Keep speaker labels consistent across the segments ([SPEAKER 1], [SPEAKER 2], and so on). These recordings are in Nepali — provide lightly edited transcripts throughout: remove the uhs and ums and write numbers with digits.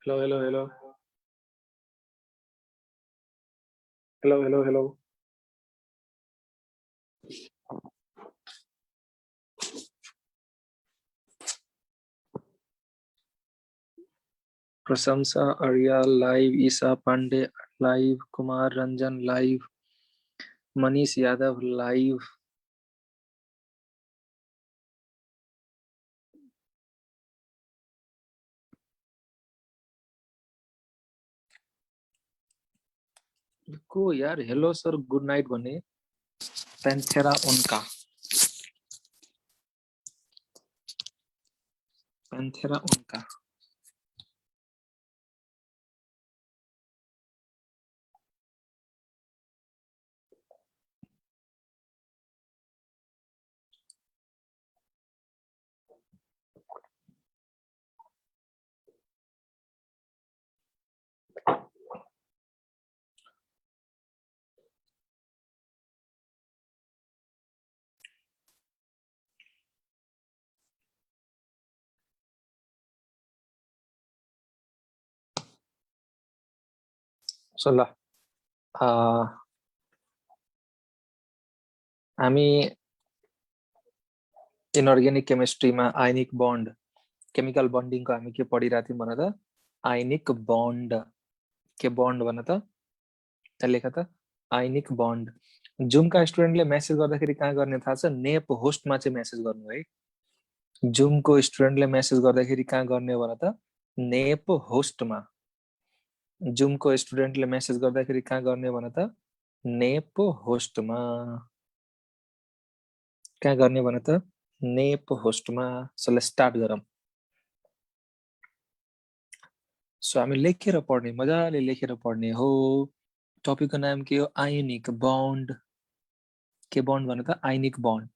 [SPEAKER 1] Hello, hello, hello. Hello, hello, hello. Prashansa Arya live, Isha Pandey live, Kumar Ranjan live, Manish Yadav live. को यार हेलो सर गुड नाइट भने पैंथेरा उनका पैंथेरा उनका So ल हामी इनअर्गेनिक केमिस्ट्रीमा आयनिक बन्ड केमिकल बन्डिङको हामी के पढिरहेको थियौँ भन त आयनिक बन्ड के बन्ड भन त लेख त आयनिक बन्ड जुमका स्टुडेन्टले मेसेज गर्दाखेरि कहाँ गर्ने थाहा छ नेप होस्टमा चाहिँ मेसेज गर्नु है जुमको स्टुडेन्टले मेसेज गर्दाखेरि कहाँ गर्ने भन त नेप होस्टमा जुमको स्टुडेन्टले मेसेज गर्दाखेरि कहाँ गर्ने भन त नेप होस्टमा कहाँ गर्ने भन त नेप होस्टमा सो लेट्स स्टार्ट गरौँ सो हामी लेखेर पढ्ने मजाले लेखेर पढ्ने हो टपिकको नाम के हो आयनिक बन्ड के बन्ड भन त आयनिक बन्ड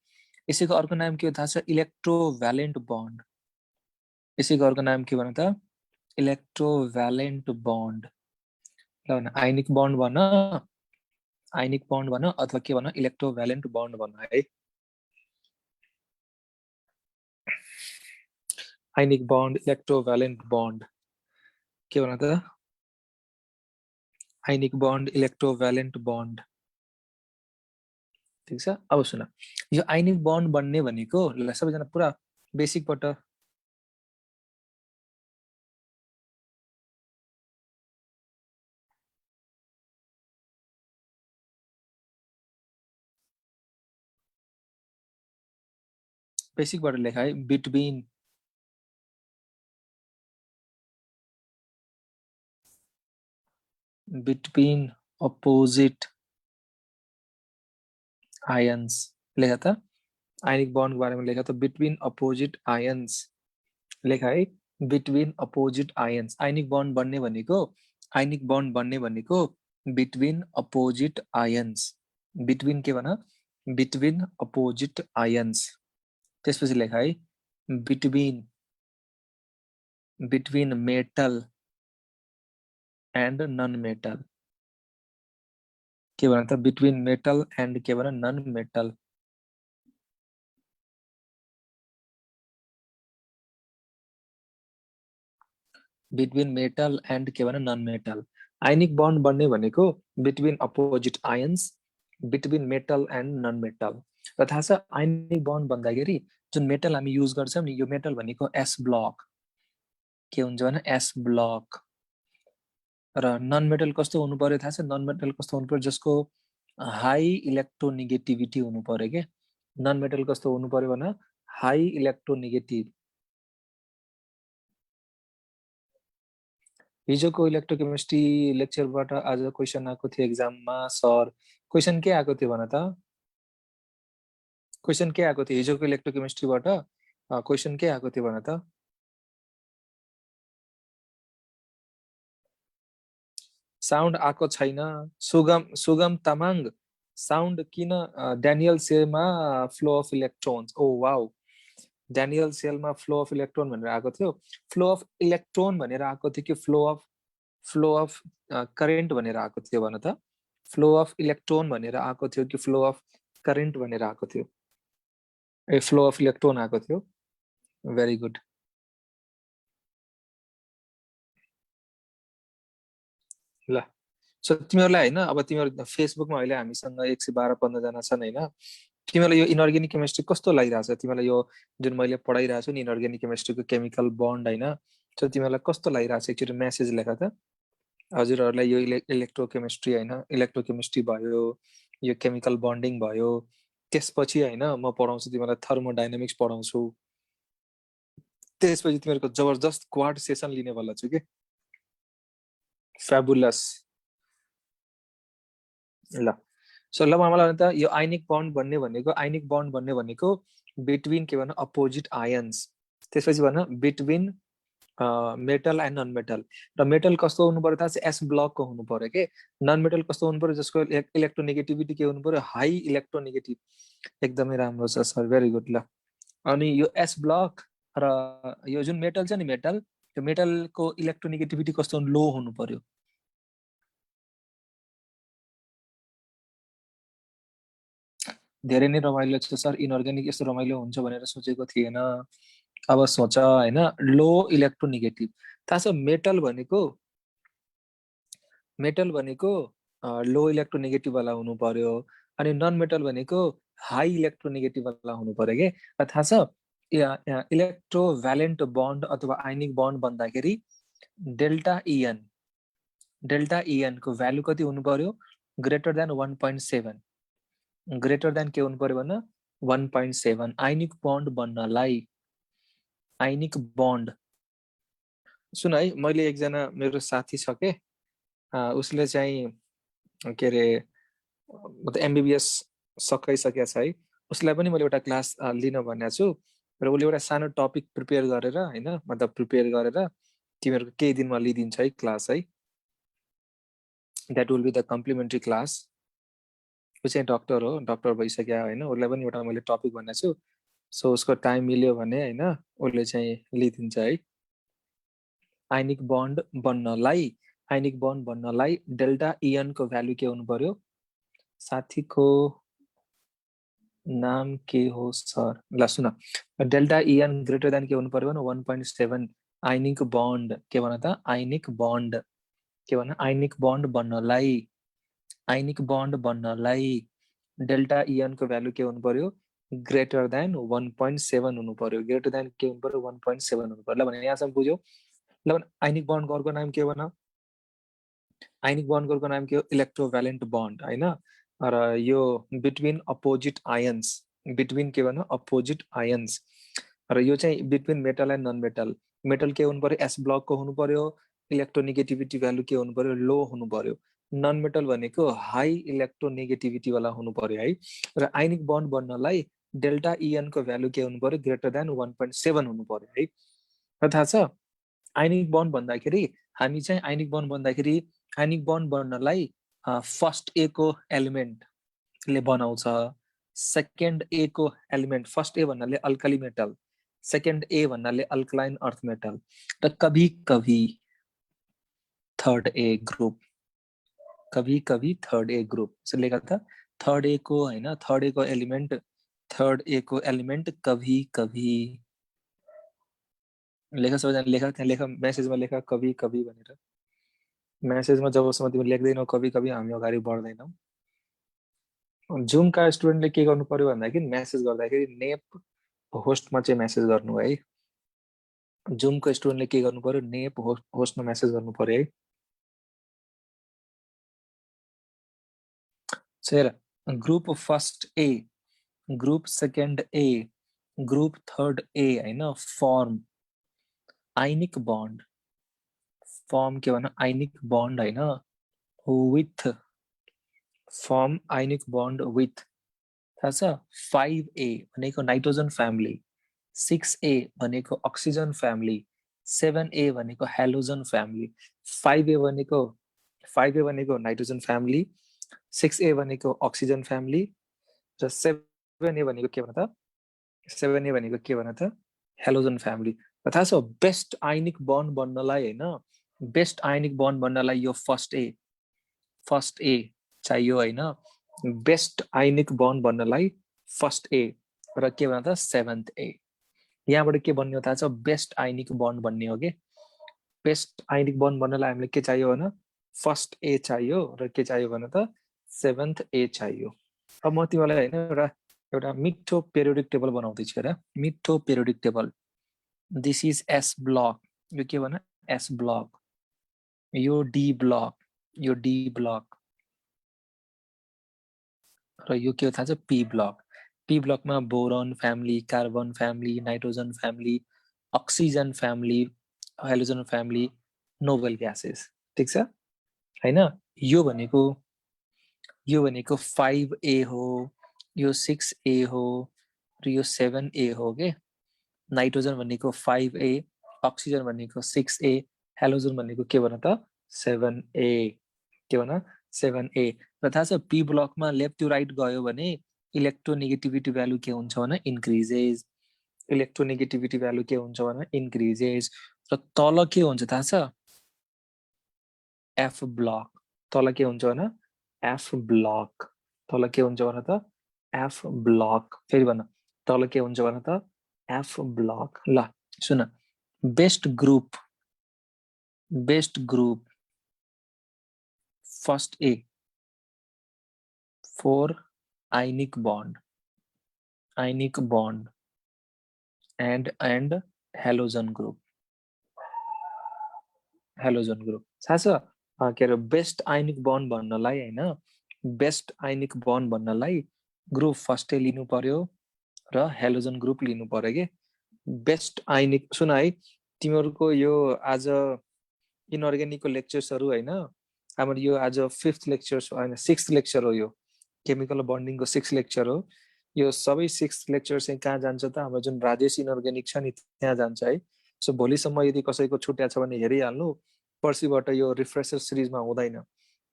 [SPEAKER 1] यसैको अर्को नाम के हो थाहा छ इलेक्ट्रोभ्यालेन्ट बन्ड यसैको अर्को नाम के भन त इलेक्ट्रोभ्यालेन्ट बन्ड ल भन आयनिक बन्ड भन आयनिक बन्ड भन अथवा के भन इलेक्ट्रोभ्यालेन्ट बन्ड भन है आयनिक बन्ड इलेक्ट्रोभ्यालेन्ट बन्ड के भन त आयनिक बन्ड इलेक्ट्रोभ्यालेन्ट बन्ड ठीक छ अब सुन यो आयनिक बन्ड बन्ने भनेको ल सबैजना पुरा बेसिकबाट लेख है बिट्विन अपोजिट आयन्स लेखा त आयनिक बन्डको बारेमा लेखा त बिट्विन अपोजिट आयन्स लेखा है बिट्विन अपोजिट आयन्स आयनिक बन्ड बन्ने भनेको बिट्विन अपोजिट आयन्स बिट्विन के भन बिट्विन अपोजिट आयन्स त्यसपछि लेखा है between metal and non metal के भन त बिट्विन मेटल एन्ड के भन non metal between metal and के भन नन मेटल आयनिक बन्ड बन्ने भनेको between opposite ions between metal and non metal र थाहा छ आयनिक बन्ड भन्दाखेरि जुन मेटल हामी युज गर्छौँ नि यो मेटल भनेको एस ब्लक के हुन्छ भने एस ब्लक र नन मेटल कस्तो हुनु पर्यो थाहा छ नन मेटल कस्तो हुनु पर्यो जसको हाई इलेक्ट्रोनेगेटिभिटी हुनु पर्यो के नन मेटल कस्तो हुनु पर्यो भन हाई इलेक्ट्रोनेगेटिभ हिजोको इलेक्ट्रोकेमिस्ट्री लेक्चरबाट आज क्वेसन आएको थियो एक्जाममा सर क्वेसन के आएको थियो भन त क्वेसन के आएको थियो हिजोको इलेक्ट्रोकेमिस्ट्रीबाट क्वेसन के आएको थियो भन त साउन्ड आएको छैन सुगम तामाङ साउन्ड किन ड्यानियल सेलमा flow of electrons oh wow Daniell सेलमा फ्लो अफ इलेक्ट्रोन भनेर आएको थियो फ्लो अफ इलेक्ट्रोन भनेर आएको थियो कि फ्लो अफ करेन्ट भनेर आएको थियो भन त फ्लो अफ इलेक्ट्रोन भनेर आएको थियो कि फ्लो अफ करेन्ट भनेर आएको थियो ए फ्लो अफ इलेक्ट्रोन आएको थियो भेरी गुड ल सो तिमीहरूलाई होइन अब तिमीहरू फेसबुकमा अहिले हामीसँग 112-15 जना छन् होइन तिमीलाई यो इनअर्ग्यानिक केमिस्ट्री कस्तो लागिरहेछ तिमीलाई यो जुन मैले पढाइरहेको छु नि इनअर्ग्यानिक केमिस्ट्रीको केमिकल बन्ड होइन सो तिमीलाई कस्तो लागिरहेछ एकचोटि मेसेज लेख त हजुरहरूलाई यो इलेक्ट्रोकेमिस्ट्री होइन इलेक्ट्रोकेमिस्ट्री भयो यो केमिकल बन्डिङ भयो त्यसपछि होइन म पढाउँछु तिमीलाई थर्मोडाइनामिक्स पढाउँछु त्यसपछि तिमीहरूको जबरजस्त क्वाड सेसन लिने वाला छु के फ्याबुलस ल सो ल मलाई त यो आइनिक बन्ड भन्ने भनेको बिट्विन के भन अपोजिट आयन्स त्यसपछि भन between metal and non metal र मेटल कस्तो हुनु पर्यो थाहा छ एस ब्लकको हुनु पर्यो के नन मेटल कस्तो हुनु पर्यो जसको इलेक्ट्रोनेगेटिभिटी के हुनु पर्यो हाई इलेक्ट्रोनेगेटिभ एकदमै राम्रो छ सर भेरी गुड ल अनि यो एस ब्लक र यो जुन मेटल छ नि मेटल त्यो मेटलको इलेक्ट्रोनेगेटिभिटी कस्तो लो हुनु पर्यो धेरै नै रमाइलो छ सर इनअर्ग्यानिक यस्तो रमाइलो हुन्छ भनेर सोचेको थिएन अब सोच होइन लो इलेक्ट्रोनेगेटिभ थाहा छ मेटल भनेको लो इलेक्ट्रोनेगेटिभ वाला हुनु पर्यो अनि नन मेटल भनेको हाई इलेक्ट्रोनेगेटिभ वाला हुनु पर्यो के र थाहा छ इलेक्ट्रोभ्यालेन्ट बन्ड अथवा आइनिक बन्ड भन्दाखेरि डेल्टा इएन को भ्यालु कति हुनु पर्यो ग्रेटर देन 1.7 ग्रेटर देन के हुनु पर्यो भन 1.7 आइनिक बन्ड बन्नलाई आइनिक बन्ड सुन है मैले एकजना मेरो साथी छ के उसले चाहिँ के अरे एमबिबिएस सकाइसकेको छ है उसलाई पनि मैले एउटा क्लास लिन भनेको छु र उसले एउटा सानो टपिक प्रिपेयर गरेर होइन मतलब प्रिपेयर गरेर तिमीहरूको केही दिनमा लिइदिन्छ है क्लास है that will be the complementary class ऊ चाहिँ डक्टर हो डक्टर भइसक्यो होइन उसलाई पनि एउटा मैले टपिक भनेको छु सो उसको टाइम मिल्यो भने होइन उसले चाहिँ लिइदिन्छ है आइनिक बन्ड बन्नलाई डेल्टा इएनको भ्यालु के हुनु पर्यो साथीको नाम के हो सर ल सुन डेल्टा इएन ग्रेटर देन के हुनु पर्यो भने 1.7 आइनिक बन्ड के भन त आइनिक बन्ड के भन आइनिक बन्ड बन्नलाई डेल्टा इएनको भ्यालु के हुनु पर्यो ग्रेटर देन 1.7 हुनु पर्यो ग्रेटर देन के हुनु पर्यो 1.7 हुनु पर्यो ल भने यहाँसम्म बुझ्यौ ल भने आइनिक बन्ड अर्को नाम के भन आइनिक बन्ड अर्को नाम के हो इलेक्ट्रोभ्यालेन्ट बन्ड होइन र यो बिट्विन अपोजिट आयन्स बिट्विन के भन अपोजिट आयन्स र यो चाहिँ between metal and non metal metal के हुनु पर्यो एस ब्लकको हुनु पर्यो इलेक्ट्रोनेगेटिभिटी भ्यालु के हुनु पर्यो लो हुनु पर्यो नन मेटल भनेको हाई इलेक्ट्रोनेगेटिभिटी वाला हुनु पर्यो है र आइनिक बन्ड बन्नलाई डेल्टा इएनको भ्यालु के हुनु पर्यो ग्रेटर देन 1.7 हुनु पर्यो है र थाहा छ आइनिक बन्ड भन्दाखेरि हामी चाहिँ आइनिक बन्ड भन्दाखेरि आइनिक बन्ड बन्नलाई फर्स्ट ए को एलिमेन्टले बनाउँछ सेकेन्ड ए को एलिमेन्ट फर्स्ट ए भन्नाले अल्कली मेटल सेकेन्ड ए भन्नाले अल्कलाइन अर्थ मेटल र कभी कभी थर्ड ए ग्रुप सो लेखा था थर्ड ए को होइन थर्ड ए को एलिमेन्ट कभी कभी लेखा सबैजना लेखा त्यहाँ लेखा मेसेजमा लेखा कभी कभी भनेर मेसेजमा जबसम्म तिमी लेख्दैनौ कभी कभी हामी अगाडि बढ्दैनौ जुमका स्टुडेन्टले के गर्नु पर्यो भन्दाखेरि मेसेज गर्दाखेरि नेप होस्टमा चाहिँ मेसेज गर्नु है जुमको स्टुडेन्टले के गर्नु पर्यो नेप होस्टमा मेसेज गर्नु पर्यो है sir group first A group second A group third A होइन फर्म आइनिक बन्ड फर्म के भन आइनिक बन्ड होइन with form ionic bond with थाहा छ 5A भनेको नाइट्रोजन फ्यामिली 6A भनेको अक्सिजन फ्यामिली 7A भनेको हेलोजन फ्यामिली 5A भनेको नाइट्रोजन फ्यामिली 6A भनेको अक्सिजन फ्यामिली र 7A भनेको के भन त हेलोजन फ्यामिली थाहा छ बेस्ट आइनिक बन्ड बन्नलाई होइन बेस्ट आइनिक बन्ड बन्नलाई यो फर्स्ट ए चाहियो होइन बेस्ट आइनिक बन्ड बन्नलाई फर्स्ट ए र के भन त सेभेन्थ ए यहाँबाट के बन्ने हो थाहा छ बेस्ट आइनिक बन्ड बन्ने हो कि बेस्ट आइनिक बन्ड बन्नलाई हामीले के चाहियो भन फर्स्ट ए चाहियो र के चाहियो भने त सेभेन्थ ए चाहियो। अब म तिमीलाई होइन एउटा मिठो पेरियोडिक टेबल बनाउँदैछु हेर, मिठो periodic table. This is S block, यो के भन एस ब्लक, यो डी ब्लक, यो डी ब्लक र यो के थाहा छ पी ब्लक। पी ब्लकमा boron family, carbon family, nitrogen family, oxygen family, hydrogen family, noble gases. ठीक छ हैन? यो भनेको 5A हो, यो 6A हो र यो 7A हो के। नाइट्रोजन भनेको 5A, अक्सिजन भनेको 6A, हाइड्रोजन भनेको के भन त 7A, के भन 7A। र थाहा छ पी ब्लकमा लेफ्ट टु राइट गयो भने इलेक्ट्रोनेगेटिभिटी भ्यालु के हुन्छ भने इन्क्रिजेस, इलेक्ट्रोनेगेटिभिटी भ्यालु के हुन्छ भने इन्क्रिजेस। र तल के हुन्छ थाहा छ एफ ब्लक, तल के हुन्छ भने एफ ब्लक, तल के हुन्छ भने त एफ ब्लक। फेरि भन तल के हुन्छ भने त एफ ब्लक। ल सुन, best group first A 4 ionic bond and halogen group थाहा छ के अरे बेस्ट आयनिक बन्ड भन्नलाई हैन, बेस्ट आयनिक बन्ड भन्नलाई ग्रुप फर्स्ट ए लिनु पर्यो र हेलोजन ग्रुप लिनु पर्यो के। बेस्ट आयनिक सुन है, तिमीहरूको यो आज इनअर्ग्यानिकको लेक्चर्सहरू हैन, हाम्रो यो आज 5th लेक्चर हैन 6th लेक्चर हो, यो केमिकल बन्डिङको 6th लेक्चर हो। यो सबै 6th लेक्चर चाहिँ कहाँ जान्छ त हाम्रो जुन राजेश इनअर्ग्यानिक छ नि त्यहाँ जान्छ है। सो भोलिसम्म यदि कसैको छुट्या छ भने हेरिहाल्नु, पर्सिबाट यो रिफ्रेसर सिरिजमा हुँदैन,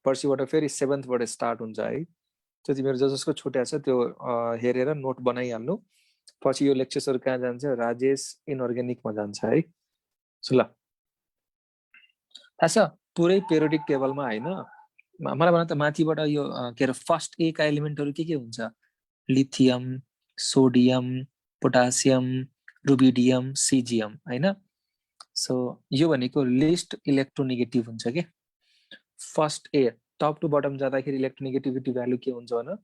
[SPEAKER 1] पर्सिबाट फेरि 7th बाट स्टार्ट हुन्छ है। त्यो तिमीहरू जसको छुट्या छ त्यो हेरेर नोट बनाइहाल्नु, पछि यो लेक्चर्सहरू कहाँ जान्छ राजेश इनअर्ग्यानिकमा जान्छ है। सो ल थाहा छ पुरै पेरियोडिक टेबलमा हैन, मलाई भन त माथिबाट यो के अरे फर्स्ट ए का एलिमेन्टहरू के हुन्छ, lithium, sodium, potassium, rubidium, caesium हैन। सो यो भनेको लिस्ट इलेक्ट्रोनेगेटिभ हुन्छ के। फर्स्ट ए टप टु बटम जाँदाखेरि इलेक्ट्रोनेगेटिभिटी भ्यालु के हुन्छ भने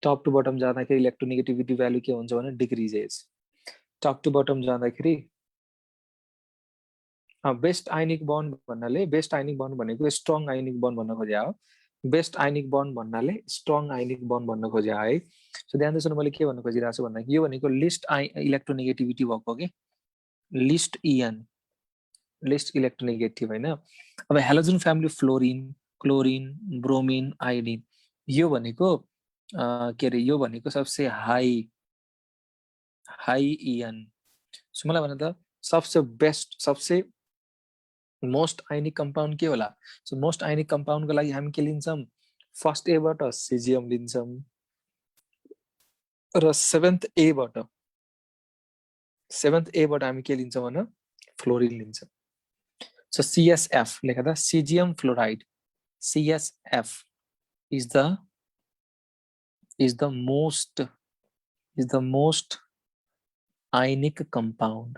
[SPEAKER 1] टप टु बटम जाँदाखेरि इलेक्ट्रोनेगेटिभिटी भ्यालु के हुन्छ भने डिक्रिजेस। टप टु बटम जाँदाखेरि बेस्ट आयनिक बन्ड भन्नाले, बेस्ट आयनिक बन्ड भनेको स्ट्रङ आयनिक बन्ड भन्न खोज्या हो, बेस्ट आयनिक बन्ड भन्नाले स्ट्रङ आयनिक बन्ड भन्न खोज्या है। सो ध्यान दिनुहोस् न मैले के भन्न खोजिरहेको छु भन्दा यो भनेको लिस्ट इलेक्ट्रोनेगेटिभिटी भएको के, लिस्ट इएन, लिस्ट इलेक्ट्रोनेगेटिभ हैन। अब halogen family fluorine, chlorine, bromine, iodine, यो भनेको के अरे यो भनेको सबसे हाई इएन। सो मलाई भन त सबसे बेस्ट, सबसे मोस्ट आयनिक कम्पाउन्ड के होला। सो मोस्ट आयनिक कम्पाउन्डको लागि हामी के लिन्छौँ, फर्स्ट एबाट सिजियम लिन्छौँ र सेभेन्थ एबाट हामी के लिन्छौँ भने फ्लोरिन लिन्छौँ। सो CSF लेखा था caesium fluoride, CSF is the most ionic compound,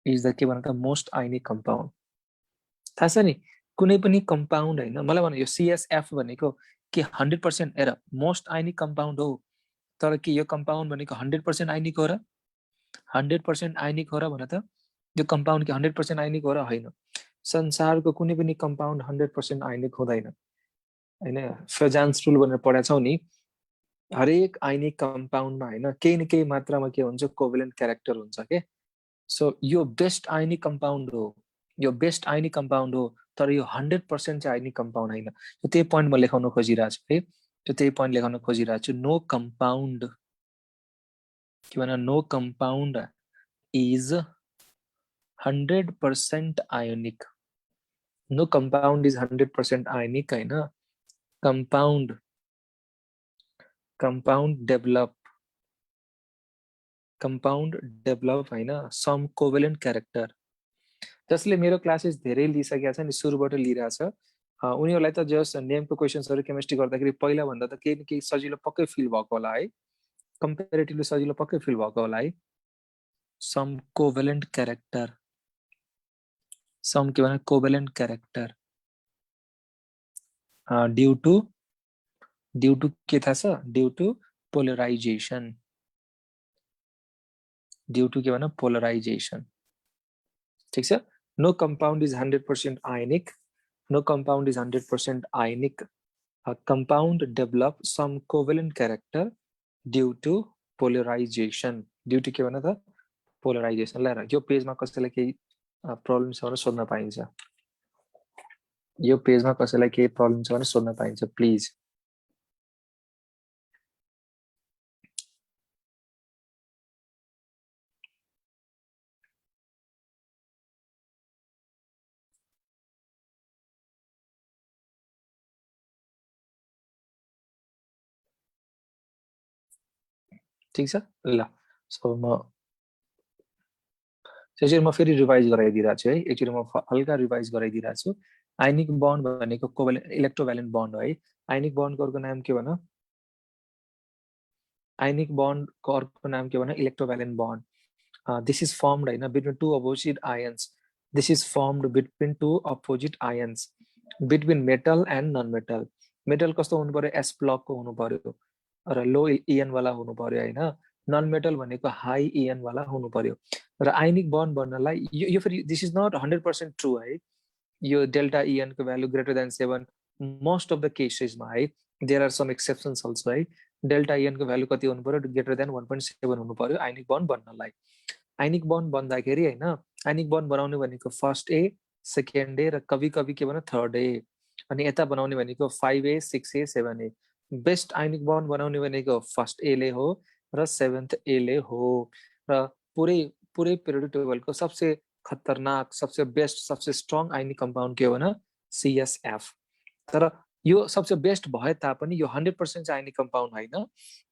[SPEAKER 1] is the के भन्छ मोस्ट आयनिक कम्पाउन्ड। थाहा छ नि कुनै पनि कम्पाउन्ड हैन, मलाई भन यो CSF भनेको के 100% हेर मोस्ट आयनिक कम्पाउन्ड हो, तर के यो कम्पाउन्ड भनेको 100% आयनिक हो र 100% आयनिक हो र भन त, यो कम्पाउन्ड के 100% आयनिक हो र होइन। संसारको कुनै पनि कम्पाउन्ड 100% आयनिक हुँदैन हैन। फ्रेजान्स रुल भनेर पढाएको छौ नि, हरेक आयनिक कम्पाउन्डमा हैन केही न केही मात्रामा के हुन्छ कोभेलेन्ट क्यारेक्टर हुन्छ के। सो यो बेस्ट आयनिक कम्पाउन्ड हो, यो बेस्ट आयनिक कम्पाउन्ड हो, तर यो 100% चाहिँ आयनिक कम्पाउन्ड हैन। त्यही पोइन्ट म लेखाउन खोजिरहेको छु है, त्यही पोइन्ट लेखाउन खोजिरहेको छु। नो कम्पाउन्ड के भन, no compound is 100% ionic, no compound is 100% ionic हैन। कम्पाउन्ड डेभलप हैन सम कोभेलेन्ट क्यारेक्टर। जसले मेरो क्लासेस धेरै लिइसकेका छ नि, सुरुबाट लिइरहेछ, उनीहरूलाई त जस्ट नेमको क्वेसन्सहरू केमिस्ट्री गर्दाखेरि पहिला भन्दा त केही न केही सजिलो पक्कै फिल भएको होला है, कम्पेरेटिभली सजिलो पक्कै फिल भएको होला है। सम कोभेलेन्ट क्यारेक्टर, सम के भने कोभेलेन्ट क्यारेक्टर ड्यू टू के थाहा छ due to polarization due to के भन पोलराइजेसन ठीक छ no compound is 100% ionic no compound is 100% ionic a compound develop some covalent character due to polarization due to के भन त पोलराइजेसन ल यो पेजमा कसैलाई केही प्रब्लम छ भने सोध्न पाइन्छ यो पेजमा कसैलाई केही प्रब्लम छ भने सोध्न पाइन्छ प्लिज ठीक छ ल सो म फेरि रिभाइज गराइदिरहेको छु है एकचोटि म हल्का रिभाइज गराइदिरहेको छु आयनिक बन्ड भनेको कोभ्यालेन्ट इलेक्ट्रोभ्यालेन्ट बन्ड हो है आयनिक बन्डको अर्को नाम के भन आयनिक बन्डको अर्को नाम के भन electrovalent bond this is formed हैन between two opposite ions this is formed between two opposite ions between metal and non metal metal कस्तो हुनु पर्यो एस ब्लकको हुनु पर्यो र लो इएन वाला हुनु पर्यो हैन नन मेटल भनेको हाई इएन वाला हुनु पर्यो र आयनिक बन्ड बन्नलाई यो फेरि दिस इज नट 100% ट्रु है यो डेल्टा इएन को value greater than 7 most of the केसेसमा है there are some exceptions also है डेल्टा इएन को भ्यालु कति हुनु पर्यो ग्रेटर देन 1.7 हुनु पर्यो आयनिक बन्ड बन्नलाई आयनिक बन्ड बन्दाखेरि हैन आयनिक बन्ड बनाउने भनेको फर्स्ट ए सेकेन्ड ए र कभी कभी के भन थर्ड ए अनि यता बनाउने भनेको 5A 6A 7A best ionic bond बनाउने भनेको फर्स्ट ए ले हो र सेभेन्थ ए ले हो र पुरै पुरै पिरियोडिक टेबलको सबसे खतरनाक सबसे बेस्ट सबसे स्ट्रङ आयनिक कम्पाउन्ड के हो भने CSF तर यो सबसे बेस्ट भए तापनि यो 100% आयनिक कम्पाउन्ड हैन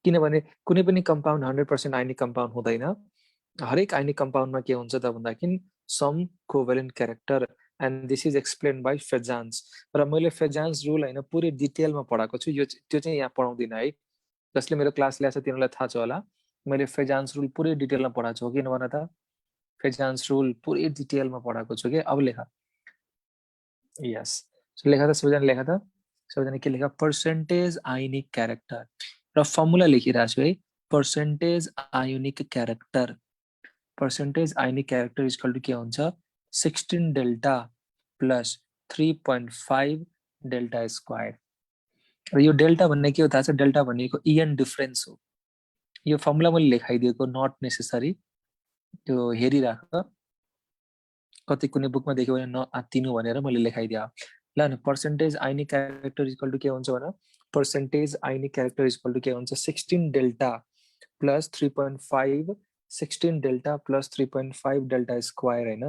[SPEAKER 1] किनभने कुनै पनि कम्पाउन्ड 100% आयनिक कम्पाउन्ड हुँदैन हरेक आयनिक कम्पाउन्डमा के हुन्छ त भन्दाखेरि some covalent character and this is explain by Fajans र मैले फेजान्स रुल हैन पुरै डिटेलमा पढाएको छु यो त्यो चाहिँ यहाँ पढाउँदिन है जसले मेरो क्लास ल्याएको छ तिनीहरूलाई थाहा छ होला मैले फेजान्स रुल पुरै डिटेलमा पढाएको छु किन भन त फेजान्स रुल पुरै डिटेलमा पढाएको छु के अब लेख यस लेखा त सबैजना के लेखा पर्सेन्टेज आयोनिक क्यारेक्टर र फर्मुला लेखिरहेको छु है percentage ionic character percentage ionic character equal to के हुन्छ 16 डेल्टा प्लस 3.5 डेल्टा स्क्वायर र यो डेल्टा भन्ने के हो थाहा छ डेल्टा भनेको इएन डिफरेन्स हो यो फर्मुला मैले लेखाइदिएको नट नेसेसरी त्यो हेरिराख कतै कुनै बुकमा देख्यो भने नआत्तिनु भनेर मैले लेखाइदिए ल न percentage ionic character equal to के हुन्छ भने percentage ionic character equal to के हुन्छ 16 delta plus 3.5 16 delta plus 3.5 delta square हैन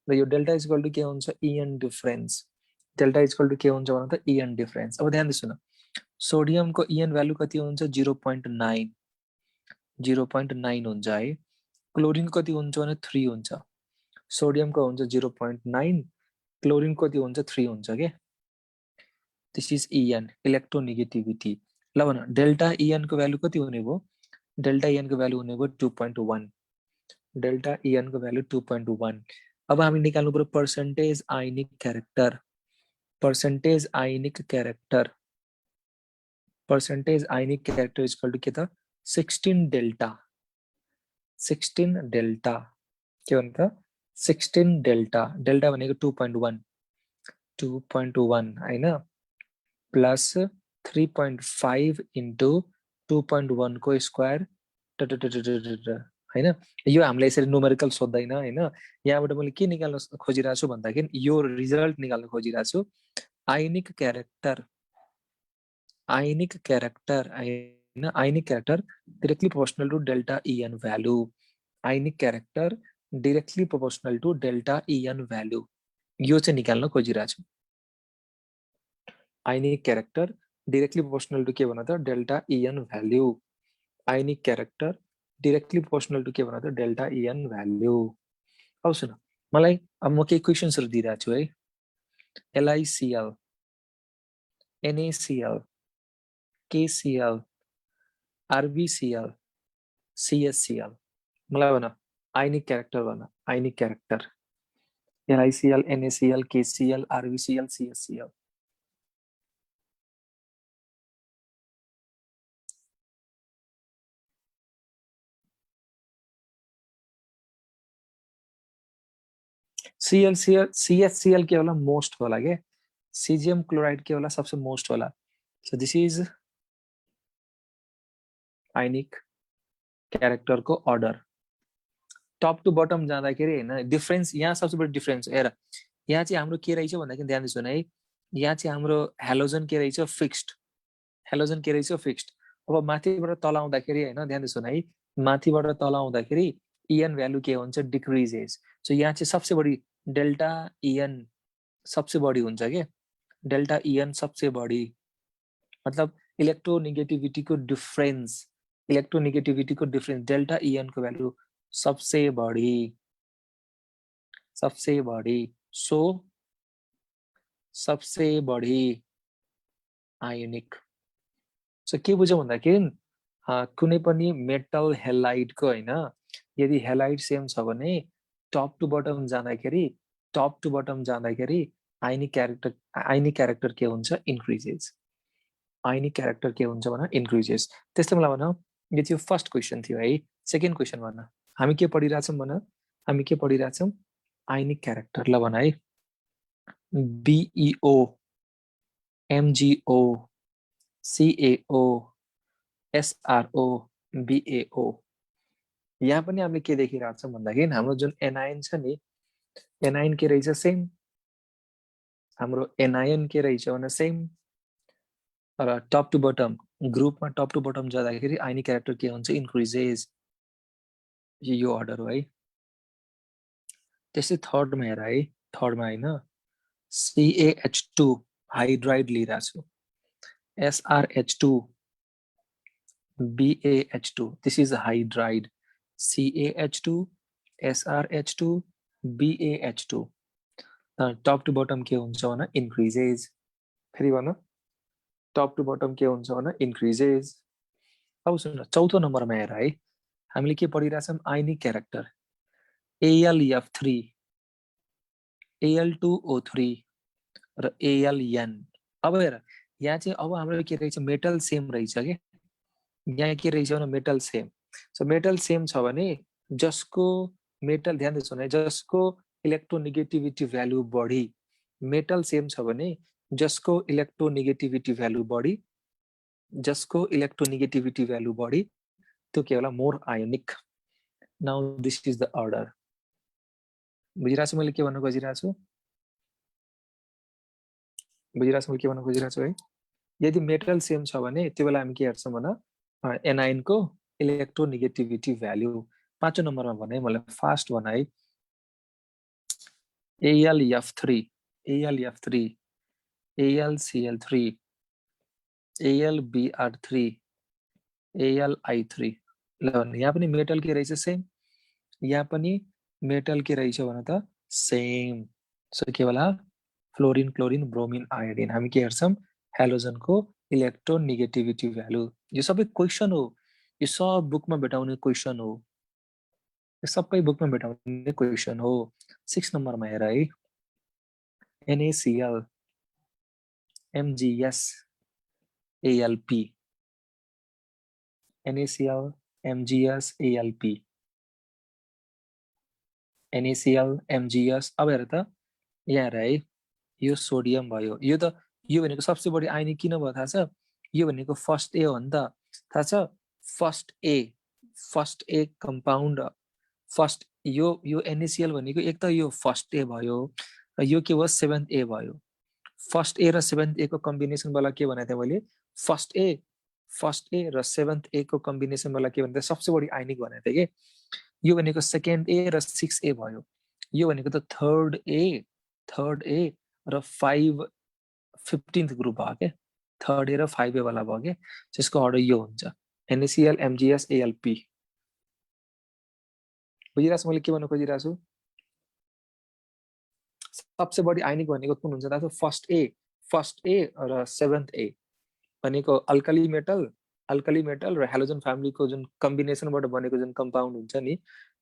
[SPEAKER 1] र यो डेल्टा इक्वल टु के हुन्छ EN difference delta equal to के हुन्छ भने त इएन डिफरेन्स अब ध्यान दिनु न सोडियमको इएन भ्यालु कति हुन्छ 0.9 0.9 हुन्छ है क्लोरिन कति हुन्छ भने 3 हुन्छ सोडियमको हुन्छ 0.9 क्लोरिन कति हुन्छ 3 हुन्छ के दिस इज इएन इलेक्ट्रोनेगेटिभिटी ल भन डेल्टा इएन को भ्यालु कति हुने भयो डेल्टा इएन को भ्यालु हुने भयो 2.1 डेल्टा इएन को भ्यालु 2.1 अब हामी निकाल्नु पर्यो percentage ionic character percentage ionic character percentage ionic character equal to के त 16 डेल्टा 16 डेल्टा के भन्छ 16 डेल्टा डेल्टा भनेको 2.1 2.1 हैन प्लस 3.5 इन्टु 2.1 को स्क्वायर हैन यो हामीले यसरी न्युमेरिकल सोध्दैन हैन यहाँबाट मैले के निकाल्न खोजिरहेको छु भन्दाखेरि यो रिजल्ट निकाल्न खोजिरहेको छु आयोनिक क्यारेक्टर आयोनिक क्यारेक्टर हैन ionic character directly proportional to delta EN value ionic character directly proportional to delta EN value यो चाहिँ निकाल्न खोजिरहेको छु ionic character directly proportional to के भन त delta EN value ionic character directly proportional to के भन त डेल्टा इएन भ्यालु अब सुन मलाई अब म केही क्वेशन्सहरु दिइरहेको छु है LiCl NaCl KCl RbCl CSCl मलाई भन आयोनिक क्यारेक्टर भन ionic character LiCl NaCl KCl RbCl CSCl CHCl के होला मोस्ट होला के CgM क्लोराइड के होला सबसे मोस्ट होला so this is ionic character को अर्डर टप टु बटम जाँदाखेरि हैन डिफरेन्स यहाँ सबसे बढी डिफरेन्स हेर यहाँ चाहिँ हाम्रो के रहेछ भन्दाखेरि ध्यान दिनु है यहाँ चाहिँ हाम्रो हेलोजन के रहेछ फिक्स्ड हेलोजन के रहेछ फिक्स्ड अब माथिबाट तल आउँदाखेरि हैन ध्यान दिनु है माथिबाट तल आउँदाखेरि EN भ्यालु के हुन्छ डिक्रिजेस सो यहाँ चाहिँ सबसे बढी डेल्टा EN सबसे बढी हुन्छ के डेल्टा EN सबसे बढी मतलब इलेक्ट्रोनेगेटिभिटी को डिफरेन्स डेल्टा EN को भ्यालु सबसे बढी सो सबसे बढी आयोनिक सो के बुझ्यौ भन्दाखेरि कुनै पनि मेटल हेलाइडको हैन यदि हेलाइड सेम छ भने टप टु बटम जाँदाखेरि आयनिक क्यारेक्टर के हुन्छ इन्क्रिजेस आयनिक क्यारेक्टर के हुन्छ भने इन्क्रिजेस त्यसले मलाई भन यो चाहिँ फर्स्ट क्वेशन थियो है सेकेन्ड क्वेशन भन हामी के पढिरहेछौँ भन हामी के पढिरहेछौँ आयनिक क्यारेक्टर ल भन है BeO MgO CaO SRO BaO यहाँ पनि हामीले के देखिरहेको छौँ भन्दाखेरि हाम्रो जुन एनायन छ नि एनायन के रहेछ सेम हाम्रो एनायन के रहेछ भने सेम र टप टु बटम ग्रुपमा टप टु बटम जाँदाखेरि आयनिक क्यारेक्टर के हुन्छ इन्क्रिजेस यो अर्डर हो है त्यसै थर्डमा हेर है थर्डमा हैन CaH2 हाइड्राइड लिइरहेको छु SrH2 BaH2 this is hydride CaH2 SrH2 BaH2 top to bottom के हुन्छ भने इन्क्रिजेस फेरि भन टप टु बटम के हुन्छ भने इन्क्रिजेस अब सुन चौथो नम्बरमा हेर है हामीले के पढिरहेछौँ आयनिक क्यारेक्टर AlF3 Al2O3 र AlN अब हेर यहाँ चाहिँ अब हाम्रो के रहेछ मेटल सेम रहेछ के यहाँ के रहेछ भने metal same so metal same छ भने जसको मेटल ध्यान दिनु भने जसको इलेक्ट्रोनेगेटिभिटी भ्यालु बढी मेटल सेम छ भने जसको इलेक्ट्रोनेगेटिभिटी भ्यालु बढी त्यो के होला more ionic now this is the order बुझिरहेको छु मैले के भन्न खोजिरहेको छु है यदि मेटल सेम छ भने त्यो बेला हामी के हेर्छौँ भन एनायन को इलेक्ट्रोनेगेटिभिटी भ्यालु पाँचौं नम्बरमा भने मलाई फास्ट भन है AlF3 AlCl3 AlBr3 AlI3 ल यहाँ पनि मेटल के रहेछ सेम यहाँ पनि मेटल के रहेछ भने त सेम सो के होला फ्लोरिन क्लोरिन ब्रोमिन आयोडिन हामी के हेर्छौँ हेलोजनको इलेक्ट्रोनेगेटिभिटी भ्यालु यो सबै क्वेशन हो यो सब बुकमा भेटाउने क्वेशन हो यो सबै बुकमा भेटाउने क्वेशन हो 6 नम्बरमा हेर है NaCl MgS AlP NaCl MgS AlP NaCl MgS अब हेर त यहाँ हेर है यो सोडियम भयो यो भनेको सबसे बढी आयनिक किन भयो थाहा छ यो भनेको फर्स्ट ए हो नि त थाहा छ फर्स्ट ए कम्पाउन्ड फर्स्ट यो NaCl भनेको एक त यो फर्स्ट ए भयो र यो के भयो सेभेन्थ ए भयो फर्स्ट ए र सेभेन्थ ए को कम्बिनेसन वाला के भनेको थिएँ मैले फर्स्ट ए र सेभेन्थ ए को कम्बिनेसन वाला के भन्दा सबसे बढी आयनिक भनेको थिएँ कि यो भनेको सेकेन्ड ए र 6A भयो यो भनेको त थर्ड ए र 15th ग्रुप भयो के थर्ड ए र 5A वाला भयो के त्यसको अर्डर यो हुन्छ NaCl MgS AlP बुझिरहेको मैले के भन्न खोजिरहेको छु सबसे बढी आयनिक भनेको कुन हुन्छ त फर्स्ट ए र सेभेन्थ ए भनेको अल्कली मेटल र हेलोजन फ्यामिलीको जुन कम्बिनेसनबाट बनेको जुन कम्पाउन्ड हुन्छ नि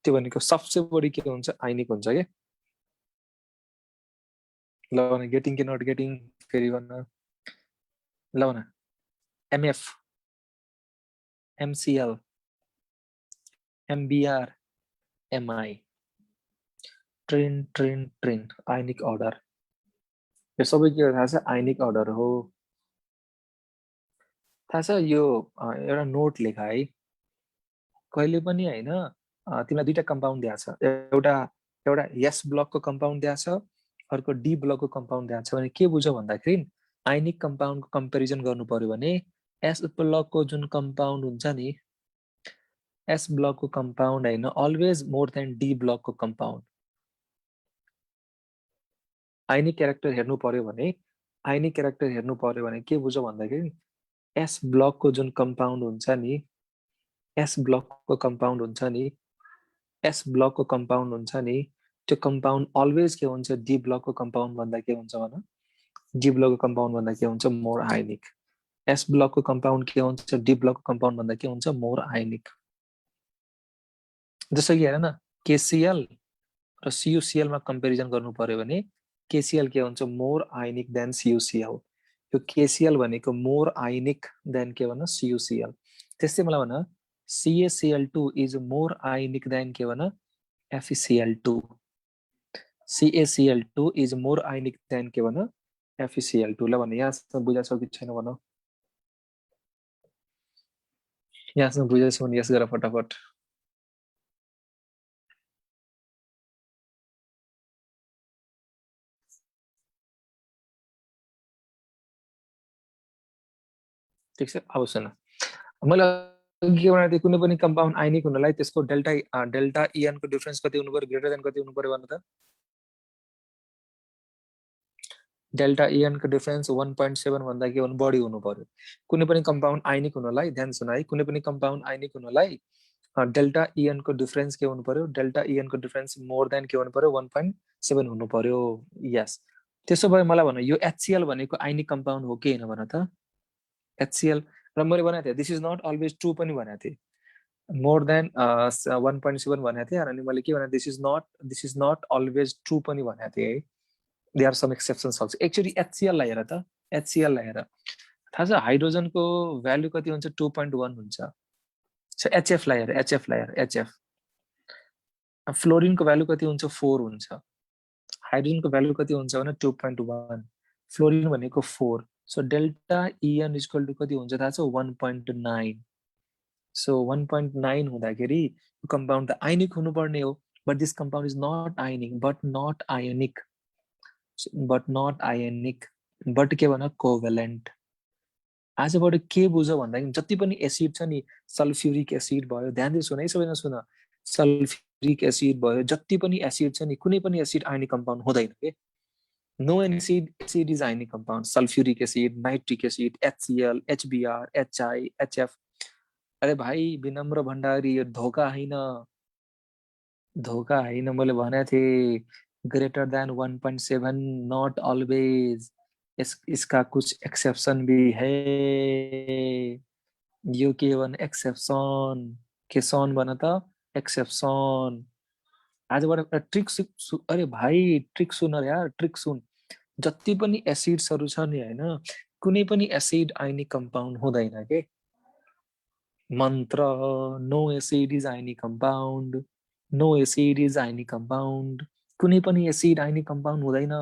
[SPEAKER 1] त्यो भनेको सबसे बढी के हुन्छ आयनिक हुन्छ के ल भने गेटिङ कि नट गेटिङ फेरि भन्न ल भन MF MCl MBr MI ट्रेन आयनिक अर्डर यो सबै के हो थाहा छ आयनिक अर्डर हो थाहा छ यो एउटा नोट लेख है कहिले पनि हैन तिमीलाई दुईटा कम्पाउन्ड दिएको छ एउटा एउटा एस ब्लकको कम्पाउन्ड दिएको छ अर्को डी ब्लकको कम्पाउन्ड दिएको छ भने के बुझ्यो भन्दाखेरि आयनिक कम्पाउन्डको कम्पेरिजन गर्नु पर्यो भने एस ब्लकको जुन कम्पाउन्ड हुन्छ नि एस ब्लकको कम्पाउन्ड हैन अलवेज मोर देन डी ब्लकको कम्पाउन्ड आयनिक क्यारेक्टर हेर्नु पर्यो भने आयनिक क्यारेक्टर हेर्नु पर्यो भने के बुझ्यो भन्दाखेरि एस ब्लकको जुन कम्पाउन्ड हुन्छ नि एस ब्लकको कम्पाउन्ड हुन्छ नि एस ब्लकको कम्पाउन्ड हुन्छ नि त्यो कम्पाउन्ड अलवेज के हुन्छ डी ब्लकको कम्पाउन्ड भन्दा के हुन्छ भन डी ब्लकको कम्पाउन्ड भन्दा के हुन्छ मोर आयनिक एस ब्लकको कम्पाउन्ड के हुन्छ डी ब्लकको कम्पाउन्ड भन्दा के हुन्छ मोर आयनिक जस्तो कि हेर न केसीएल र सियुसीएल मा कम्पेरिजन गर्नु पर्यो भने केसीएल के हुन्छ मोर आयनिक देन सियुसीएल यो केसीएल भनेको मोर आयनिक देन के भन सियुसीएल त्यस्तै मलाई भन CaCl2 is more ionic than के भन FeCl2 CaCl2 is more ionic than के भन FeCl2 ल भन यहाँसम्म बुझाएको छ कि छैन भन यहाँसम्म बुझाएको छ भने यस गर फटाफट ठीक छ अब सुन मैले के भनेको थिएँ कुनै पनि कम्पाउन्ड आयनिक हुनलाई त्यसको डेल्टा इएन को डिफरेन्स कति हुनु पर्यो ग्रेटर देन कति हुनु पर्यो भन त डेल्टा इएन को डिफरेन्स 1.7 भन्दा के हुनु बढी हुनु पर्यो कुनै पनि कम्पाउन्ड आयनिक हुनलाई ध्यान सुन है कुनै पनि कम्पाउन्ड आयनिक हुनलाई डेल्टा इएन को डिफरेन्स के हुनु पर्यो डेल्टा इएन को डिफरेन्स मोर देन के हुनु पर्यो 1.7 हुनु पर्यो यस त्यसो भए मलाई भन यो HCl भनेको आयनिक कम्पाउन्ड हो कि हैन भन त HCl र मैले भनेको थिएँ this is not always true पनि भनेको थिएँ मोर देन 1.7 भनेको थिएँ अनि मैले के भने this is not always true पनि भनेको थिएँ है they are some exceptions also actually HCl लाई हेर त HCl लाई हेर थाहा छ हाइड्रोजनको भ्यालु कति हुन्छ 2.1 हुन्छ सो HF लाई हेर HF फ्लोरिनको भ्यालु कति हुन्छ 4 हुन्छ हाइड्रोजनको भ्यालु कति हुन्छ भने 2.1 फ्लोरिन भनेको 4 so delta EN equal to कति हुन्छ थाहा छ 1.9 सो 1.9 हुँदाखेरि कम्पाउन्ड त आयनिक हुनुपर्ने हो but this compound is not ionic but के भन कोभ्यालेन्ट आजबाट के बुझ भन्दाखेरि जति पनि एसिड छ नि सल्फ्युरिक एसिड भयो ध्यान सुन है सबैजना सुन सल्फ्युरिक एसिड भयो जति पनि एसिड छ नि कुनै पनि एसिड आयनिक कम्पाउन्ड हुँदैन के no acid is ionic compound sulphuric acid nitric acid HCl HBr HI HF अरे भाइ विनम्र भण्डारी यो धोका हैन मैले भनेको थिएँ ग्रेटर देन 1.7 नॉट ऑलवेज इसका कुछ एक्सेप्शन भी है यो के भन एक्सेप्शन के सन भन त एक्सेप्शन आजबाट एउटा ट्रिक अरे भाइ ट्रिक सुन यार ट्रिक सुन जति पनि एसिड्सहरु छ नि हैन कुनै पनि एसिड आयनिक कम्पाउन्ड हुँदैन के मंत्र no acid is ionic compound no acid is ionic compound कुनै पनि एसिड आयनिक कम्पाउन्ड हुँदैन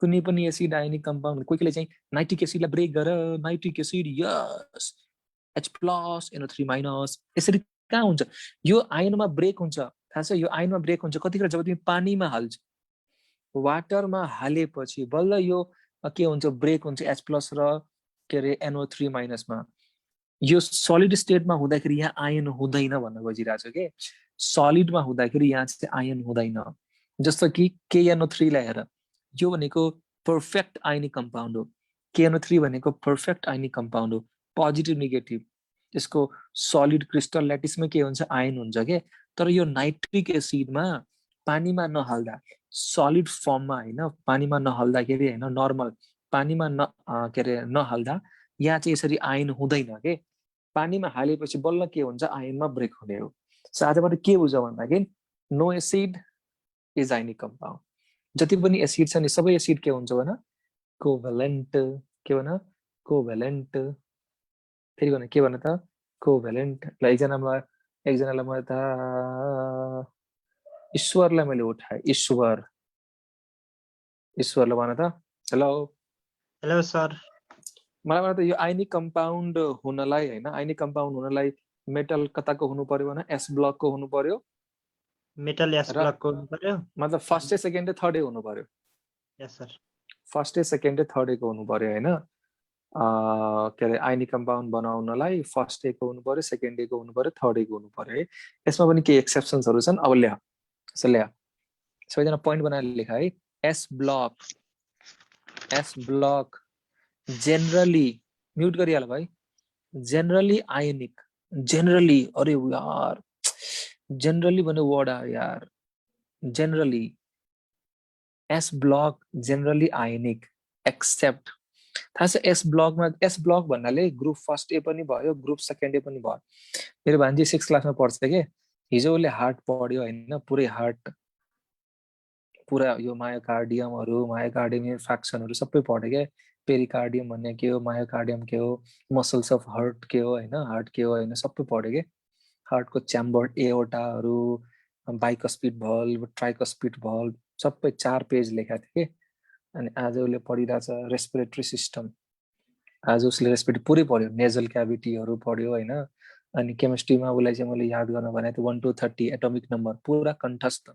[SPEAKER 1] कुनै पनि एसिड आयनिक कम्पाउन्ड कोहीले चाहिँ नाइट्रिक एसिडलाई ब्रेक गर नाइट्रिक एसिड यस H प्लस NO3 माइनस यसरी कहाँ हुन्छ यो आयनमा ब्रेक हुन्छ थाहा छ यो आयनमा ब्रेक हुन्छ कतिखेर जब तिमी पानीमा हाल्छ वाटरमा हालेपछि बल्ल यो के हुन्छ ब्रेक हुन्छ H प्लस र के रे NO3 माइनसमा यो सलिड स्टेटमा हुँदाखेरि यहाँ आयन हुँदैन भन्न खोजिरहेको छु के सलिडमा हुँदाखेरि यहाँ चाहिँ आयन हुँदैन जस्तो कि KNO3 लाई हेर यो भनेको पर्फेक्ट आयनिक कम्पाउन्ड हो KNO3 भनेको पर्फेक्ट आयनिक कम्पाउन्ड हो पोजिटिभ नेगेटिभ यसको सलिड क्रिस्टल ल्याटिसमा के हुन्छ आयन हुन्छ के तर यो नाइट्रिक एसिडमा पानीमा नहाल्दा सलिड फर्ममा हैन पानीमा नहाल्दाखेरि हैन नर्मल पानीमा के रे नहाल्दा यहाँ चाहिँ यसरी आयन हुँदैन के पानीमा हालेपछि बल्ल के हुन्छ आयनमा ब्रेक हुने हो सो आजबाट के बुझ भन्दाखेरि no acid is ionic compound जति पनि एसिड छ नि सबै एसिड के हुन्छ भन कोभ्यालेन्ट के भन कोभ्यालेन्ट फेरि भन के भन त कोभ्यालेन्ट ल एकजनालाई म त ईश्वरलाई मैले उठाएँ, ईश्वर, ईश्वरले भन त। Hello
[SPEAKER 2] hello sir.
[SPEAKER 1] मलाई भन त यो आइनिक कम्पाउन्ड हुनलाई हैन, आइनिक कम्पाउन्ड हुनलाई मेटल कताको हुनु पर्यो भने एस ब्लकको हुनु पर्यो,
[SPEAKER 2] मेटल एस ब्लकको हुनु पर्यो,
[SPEAKER 1] मतलब फर्स्ट सेकेन्ड थर्ड हुनु पर्यो।
[SPEAKER 2] यस सर।
[SPEAKER 1] फर्स्ट सेकेन्ड थर्ड हुनु पर्यो हैन। के अरे आइनिक कम्पाउन्ड बनाउनलाई फर्स्ट को हुनु पर्यो, सेकेन्ड को हुनु पर्यो, थर्ड को हुनु पर्यो है। यसमा पनि केही एक्सेप्सन्सहरु छन्। अब ल्या ल्या सबैजना पोइन्ट बनाएर लेख है। एस ब्लक जेनरली, म्युट गरिहाल भाइ, जेनरली आयोनिक, जेनरली, अरे यार जेनरली भन्ने वर्ड आयो यार, generally S block generally ionic except, थाहा छ एस ब्लकमा, एस ब्लक भन्नाले ग्रुप फर्स्ट ए पनि भयो, ग्रुप सेकेन्ड ए पनि भयो। मेरो भान्जी 6 क्लासमा पढ्छ के, हिजो उसले हार्ट पढ्यो हैन, पुरै हार्ट, पुरा यो मायोकार्डियम फ्र्याक्सनहरु सबै पढ्यो के, पेरिकार्डियम भन्ने के हो, मायोकार्डियम के हो, मसल्स अफ हार्ट के हो हैन, हार्ट के हो हैन, सबै पढ्यो के। हार्टको च्याम्बर, एओर्टाहरु, बाइकस्पिड भल्भ, ट्राइकस्पिड भल्भ, सबै 4 पेज लेखेको थियो के। अनि आज उसले पढिरहेछ रेस्पिरेटरी सिस्टम, आज उसले रेस्पिरेटरी पुरै पढ्यो, नेजल क्याभिटीहरु पढ्यो हैन। अनि केमिस्ट्रीमा उसलाई चाहिँ मैले याद गर्न भनेको थिएँ 1 to 30 एटमिक नम्बर पुरा कण्ठस्थ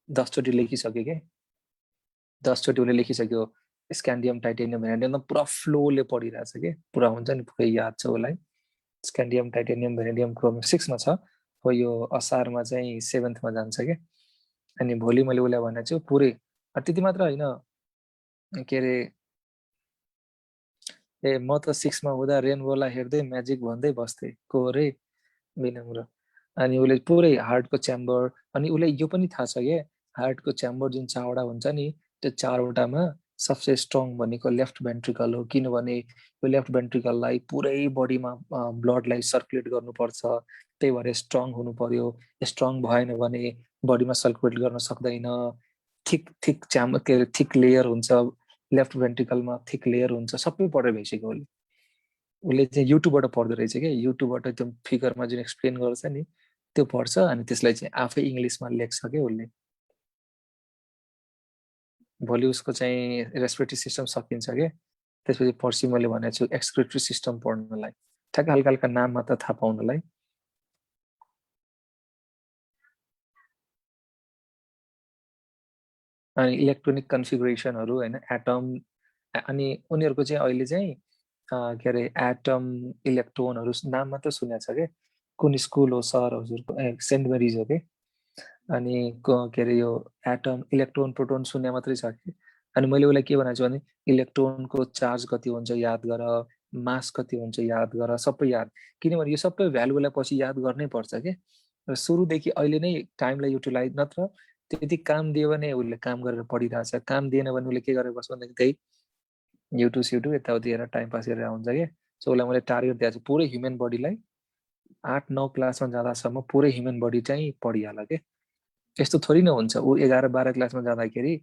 [SPEAKER 1] 10 चोटि लेखिसक्यो के, 10 चोटि उसले लेखिसक्यो। स्क्यान्डियम टाइटेनियम भेनेडियम पुरा फ्लोले पढिरहेछ के, पुरा हुन्छ नि, पुरै याद छ उसलाई। स्क्यान्डियम टाइटेनियम भेनेडियम क्रोमियम 6 मा छ, हो यो असारमा चाहिँ 7th मा जान्छ के। अनि भोलि मैले उसलाई भनेको छु पुरै, त्यति मात्र हैन के अरे, ए म त 6 मा हुँदा रेनबोलाई हेर्दै म्याजिक भन्दै बस्थे, को रे बिनम्र। अनि उसले पुरै हार्टको च्याम्बर, अनि उसलाई यो पनि थाहा छ के, हार्टको च्याम्बर जुन 4वटा हुन्छ नि, त्यो 4वटामा सबसे स्ट्रङ भनेको लेफ्ट भेन्ट्रिकल हो, किनभने यो लेफ्ट भेन्ट्रिकललाई पुरै बडीमा ब्लडलाई सर्कुलेट गर्नुपर्छ, त्यही भएर स्ट्रङ हुनु पर्यो। स्ट्रङ भएन भने बडीमा सर्कुलेट गर्न सक्दैन। थिक थिक के अरे थिक लेयर हुन्छ लेफ्ट भेन्ट्रिकलमा, थिक लेयर हुन्छ, सबै पढेर भइसक्यो उसले। उसले चाहिँ युट्युबबाट पढ्दो रहेछ क्या, युट्युबबाट त्यो फिगरमा जुन एक्सप्लेन गर्छ नि त्यो पढ्छ, अनि त्यसलाई चाहिँ आफै इङ्ग्लिसमा लेख्छ क्या उसले। भोलि उसको चाहिँ रेस्पिरेटरी सिस्टम सकिन्छ के, त्यसपछि पर्सि मैले भनेको छु एक्सक्रिटरी सिस्टम पढ्नलाई, ठ्याक्क हल्का हल्का नाम मात्र थाहा पाउनलाई। अनि इलेक्ट्रोनिक कन्फिगुरेसनहरु हैन, एटम, अनि उनीहरुको चाहिँ अहिले चाहिँ के अरे एटम इलेक्ट्रोनहरु नाम मात्र सुनेको छ के। कुन स्कुल हो सर हजुरको, सेन्ट मेरिज हो के। अनि के अरे यो एटम इलेक्ट्रोन प्रोटोन सुने मात्रै छ कि। अनि मैले उसलाई के भनेको छु भने इलेक्ट्रोनको चार्ज कति हुन्छ याद गर, मास कति हुन्छ याद गर, सबै याद, किनभने यो सबै भ्यालुलाई पछि याद गर्नै पर्छ के। र सुरुदेखि अहिले नै टाइमलाई युटिलाइज, नत्र त्यति काम दियो भने उसले काम गरेर पढिरहेछ, काम दिएन भने उसले के गरेर बस्छ भन्दाखेरि त्यही युट्युब यताउति हेरेर टाइम पास गरेर हुन्छ के। सो उसलाई मैले टार्गेट दिएको छु पुरै ह्युमन बडीलाई 8-9 क्लासमा जाँदासम्म पुरै ह्युमन बडी चाहिँ पढिहाल के। यस्तो थोरै न हुन्छ ऊ 11-12 क्लासमा जाँदाखेरि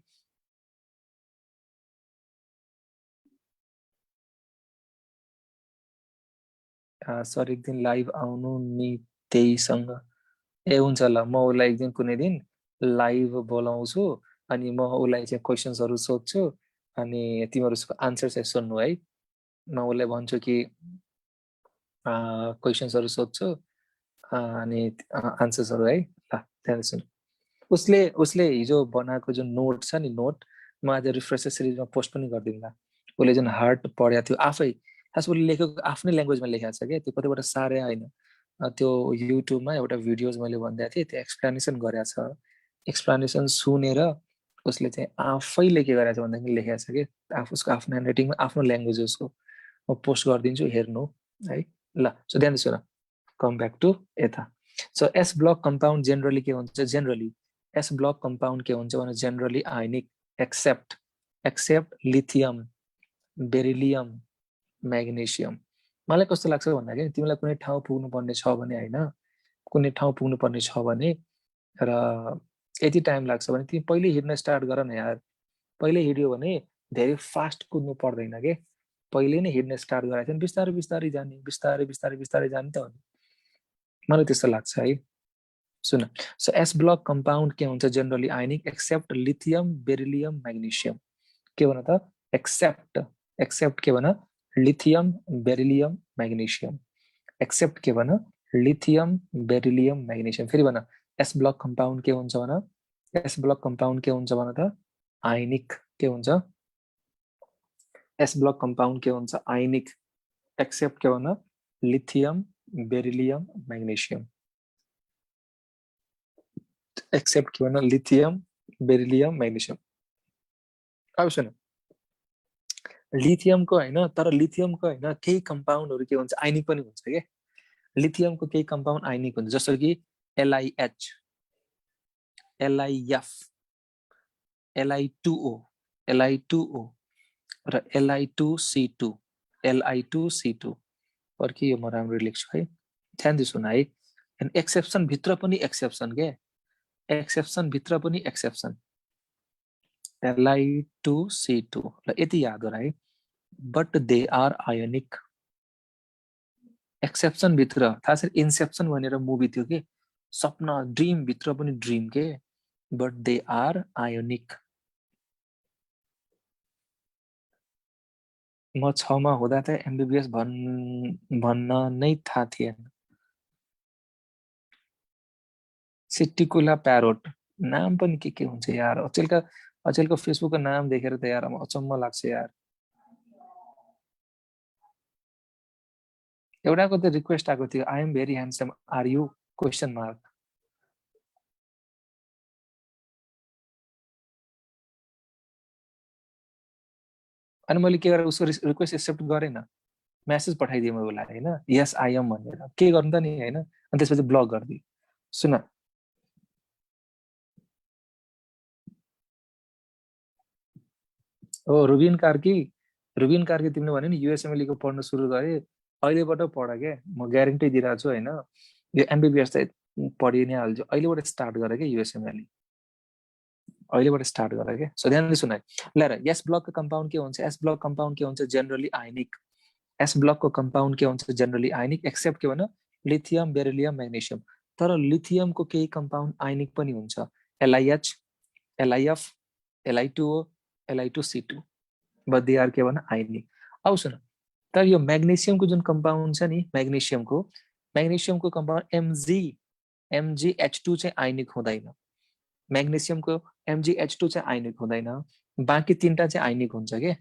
[SPEAKER 1] सर एक दिन लाइभ आउनु नि त्यहीसँग। ए हुन्छ ल, म उसलाई एक दिन कुनै दिन लाइभ बोलाउँछु, अनि म उसलाई चाहिँ क्वेसन्सहरु सोध्छु, अनि तिमीहरु उसको आन्सर चाहिँ सुन्नु है। म उसलाई भन्छु कि क्वेसन्सहरु सोध्छु अनि आन्सर्सहरु है। ल त्यहाँ सुन। उसले हिजो बनाएको जुन नोट छ नि, नोट म आज रिफ्रेसर सिरिजमा पोस्ट पनि गरिदिउँला। उसले जुन हार्ट पढ्या थियो आफै, खास उसले लेखेको आफ्नै ल्याङ्ग्वेजमा लेखेको छ क्या, त्यो कतैबाट सारे हैन। त्यो युट्युबमा एउटा भिडियोज मैले भन्दै थिएँ, त्यो एक्सप्लेनेसन गरेको छ। एक्सप्लेनेसन सुनेर उसले चाहिँ आफैले के गरेछ भन्दाखेरि लेखेको छ कि आफू उसको आफ्नो ह्यान्डराइटिङमा आफ्नो ल्याङ्ग्वेज उसको, म पोस्ट गरिदिन्छु हेर्नु है। ल सो ध्यान सुन, कम ब्याक टु यता। So S block compound generally के हुन्छ, जेनरली एस ब्लक कम्पाउन्ड के हुन्छ भने जेनरली आयनिक एक्सेप्ट लिथियम, बेरिलियम, म्याग्नेसियम। मलाई कस्तो लाग्छ भन्दाखेरि तिमीलाई कुनै ठाउँ पुग्नु पर्ने छ भने हैन, कुनै ठाउँ पुग्नु पर्ने छ भने र यति टाइम लाग्छ भने तिमी पहिले हिँड्न स्टार्ट गर न यार। पहिले हिँड्यो भने धेरै फास्ट कुद्नु पर्दैन के, पहिले नै हिँड्न स्टार्ट गराएको थियो बिस्तारै बिस्तारै जाने, बिस्तारै बिस्तारै बिस्तारै जाने त हो। मलाई त्यस्तो लाग्छ है। सुन सो एस ब्लक कम्पाउन्ड के हुन्छ जनरली आयनिक एक्सेप्ट लिथियम बेरिलियम म्याग्नेशियम के भन त एक्सेप्ट के भन लिथियम बेरिलियम म्याग्नेशियम एक्सेप्ट के भन लिथियम बेरिलियम म्याग्नेशियम फेरि भन एस ब्लक कम्पाउन्ड के हुन्छ भन एस ब्लक कम्पाउन्ड के हुन्छ भन त आयनिक के हुन्छ एस ब्लक कम्पाउन्ड के हुन्छ आयनिक एक्सेप्ट के भन लिथियम बेरिलियम म्याग्नेशियम एक्सेप्ट के भन लिथियम बेरिलियम म्याग्नेशियम अब सुन लिथियमको हैन तर लिथियमको हैन केही कम्पाउन्डहरु के हुन्छ आयनिक पनि हुन्छ के लिथियमको केही कम्पाउन्ड आयनिक हुन्छ जस्तो कि LiH LiF Li2O Li2O र Li2C2 Li2C2 पर्खि यो म राम्ररी लेख्छु है ध्यान दिइ सुन है एक्सेप्सन भित्र पनि एक्सेप्सन के एक्सेप्सन भित्र पनि एक्सेप्सन Li2C2 ल यति याद गर है but they are ionic exception भित्र थाहा छ इन्सेप्सन भनेर मुभी थियो के सपना ड्रीम भित्र पनि ड्रीम के बट दे आर आयोनिक म 6 मा हुँदा त एमबीबीएस भन्न नै थाहा थिएन सिटिकुला प्यारोट नाम पनि के हुन्छ यार अचेलको फेसबुकको नाम देखेर त यार म अचम्म लाग्छ यार एउटाको त रिक्वेस्ट आएको थियो I am very handsome are you question mark अनि मैले के गरेर उसको रिक्वेस्ट एक्सेप्ट गरेन मेसेज पठाइदिएँ म उसलाई हैन यस आई एम भनेर के गर्नु त नि हैन अनि त्यसपछि ब्लक गर्दिए सुन ओ रुबिन कार्की तिमीले भन्यो नि युएसएमएल को पढ्न सुरु गरे अहिलेबाट पढ के म ग्यारेन्टी दिइरहेको छु हैन यो एमबीबीएस त पढि नै हाल्छु अहिलेबाट स्टार्ट गर के युएसएमएल अहिलेबाट स्टार्ट गर के सो ध्यानले सुन ल र एस ब्लक को कम्पाउन्ड के हुन्छ एस ब्लक कम्पाउन्ड के हुन्छ जनरली आयनिक एस ब्लक को कम्पाउन्ड के हुन्छ जनरली आयनिक एक्सेप्ट के भन लिथियम बेरिलियम म्याग्नेशियम तर लिथियम को केही कम्पाउन्ड आयनिक पनि हुन्छ LiH LiF Li2O Li2C2 but they are के भन आयनिक अब सुन तर यो म्याग्नेशियम को जुन कम्पाउन्ड छ नि म्याग्नेशियम को कम्पाउन्ड MgH2 चाहिँ आयनिक हुँदैन म्याग्नेशियम को MgH2 चाहिँ आयनिक हुँदैन बाँकी तीनटा चाहिँ आयनिक हुन्छ के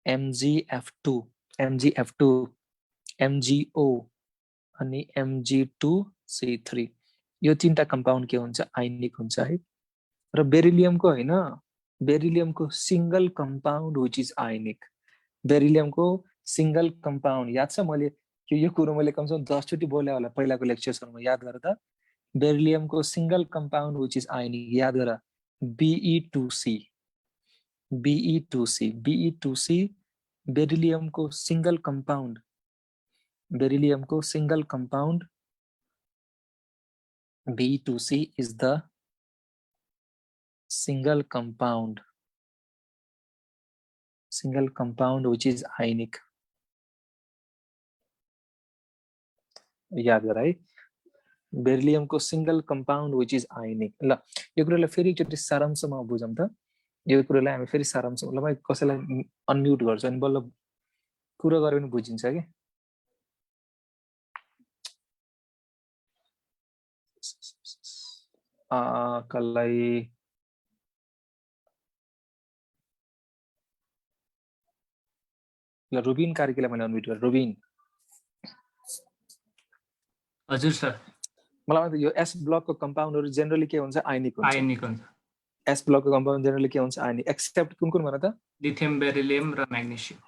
[SPEAKER 1] MgF2 MgO अनि Mg2C3 यो तीनटा कम्पाउन्ड के हुन्छ आयनिक हुन्छ है र बेरिलियम को हैन बेरिलियम को single compound which is ionic beryllium को सिंगल कम्पाउन्ड याद छ मैले यो कुरो मैले कम से कम 10 चोटी बोले होला पहिलाको लेक्चर्सहरुमा याद गर त बेरिलियम को सिंगल कम्पाउन्ड व्हिच इज आयनिक याद गर Be2C बेरिलियम को single compound Be2C is the single compound which is ionic याद गर है बेरिलियम को single compound which is ionic ल यो कुरालाई फेरि एकचोटी सारांशमा बुझौं त यो कुरालाई हामी फेरि सारांश ल म कसैलाई अनम्युट गर्छु अनि बल्ल कुरा गरे पनि बुझिन्छ के कसलाई ल रुबिन कार्कीलाई मैले अनम्युट गरेँ रुबिन
[SPEAKER 3] हजुर सर
[SPEAKER 1] मलाई यो एस ब्लक को कम्पाउन्डहरु जनरली के हुन्छ आयनिक हुन्छ एस ब्लक को कम्पाउन्ड जनरली के हुन्छ आयनिक एक्सेप्ट कुन भन त
[SPEAKER 3] लिथियम बेरिलियम र म्याग्नेशियम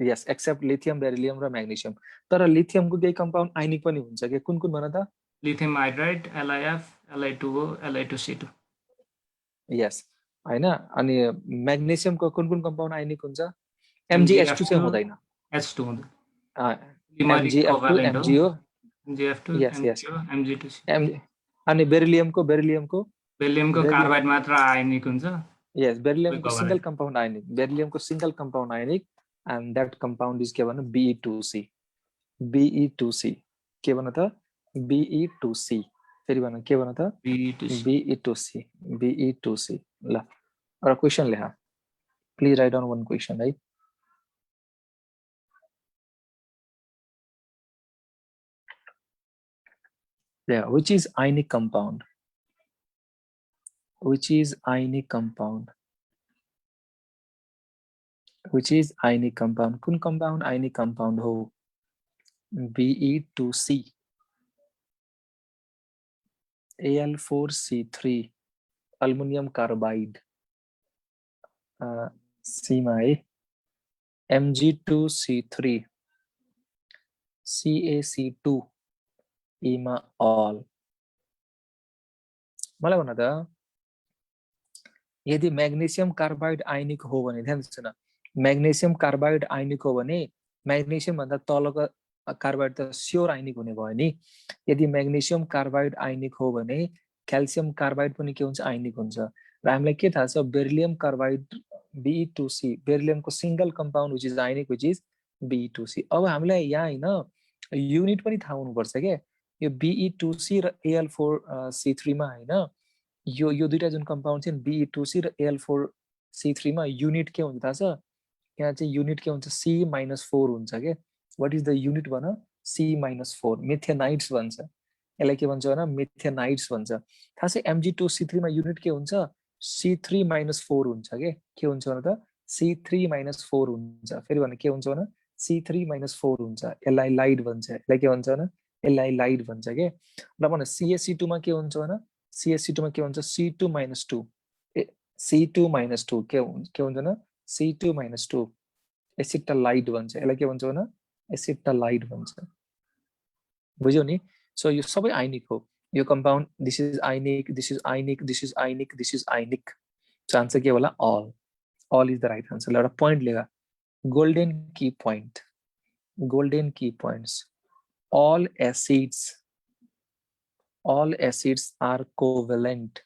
[SPEAKER 1] यस एक्सेप्ट लिथियम बेरिलियम र म्याग्नेशियम तर लिथियम को केही कम्पाउन्ड आयनिक पनि हुन्छ के कुन भन त
[SPEAKER 3] lithium hydride LiF Li2O Li2C2
[SPEAKER 1] यस हैन अनि म्याग्नेशियम को कुन कम्पाउन्ड आयनिक हुन्छ MgH2 चाहिँ हुँदैन
[SPEAKER 3] H2 हुँदैन
[SPEAKER 1] MgF2 MgO
[SPEAKER 3] यस Mg2C
[SPEAKER 1] अनि बेरिलियम को
[SPEAKER 3] कार्बाइड मात्र आयनिक हुन्छ
[SPEAKER 1] यस बेरिलियम को single compound ionic and that compound is के भन Be2C के भन त Be2C फेरि भन के भन त
[SPEAKER 3] B2C.
[SPEAKER 1] BE2C BE2C ल एउटा क्वेसन लेखा please write down one question है Yeah, which is ionic compound? Which is ionic compound? Which is ionic compound? कुन compound ionic compound हो? BE2C Al4C3 aluminum carbide C मा है Mg2C3 CaC2 E मा all मलाई भन त यदि मैग्नेशियम कार्बाइड आयनिक हो भने ध्यान दिनु मैग्नेशियम कार्बाइड आयनिक हो भने मैग्नेशियम भन्दा तलको कार्बाइड त स्योर आयनिक हुने भयो नि यदि मैग्नेशियम कार्बाइड आयनिक हो भने क्याल्सियम कार्बाइड पनि के हुन्छ आयनिक हुन्छ र हामीलाई के थाहा छ बेरिलियम कार्बाइड Be2C बेरिलियमको single compound which is ionic which is Be2C अब हामीलाई यहाँ हैन युनिट पनि थाहा हुनुपर्छ के यो Be2C र Al4C3 मा हैन यो दुईटा जुन कम्पाउन्ड छ Be2C र Al4C3 मा युनिट के हुन्छ थाहा छ यहाँ चाहिँ युनिट के हुन्छ C-4 हुन्छ के व्हाट इज द युनिट भन C-4 मिथेनाइट्स भन्छ यसलाई के भन्छ भन मिथेनाइट्स भन्छ थाहा छ Mg2C3 मा युनिट के हुन्छ C3-4 हुन्छ के हुन्छ भन त C3-4 हुन्छ फेरि भन के हुन्छ भन C3-4 हुन्छ यसलाई लाइट भन्छ यसलाई के भन्छ भन यसलाई लाइट भन्छ के र भन CaC2 मा के हुन्छ भन CaC2 मा के हुन्छ C2-2 C2-2 के हुन्छ न C2-2 एसिटालाइट भन्छ यसलाई के भन्छ भन एसिटालाइट भन्छ बुझ्यौ नि सो यो सबै आयनिक हो यो compound this is ionic this is ionic this is ionic this is ionic so answer के होला all is the right answer एउटा पॉइंट लेगा golden key points all acids are covalent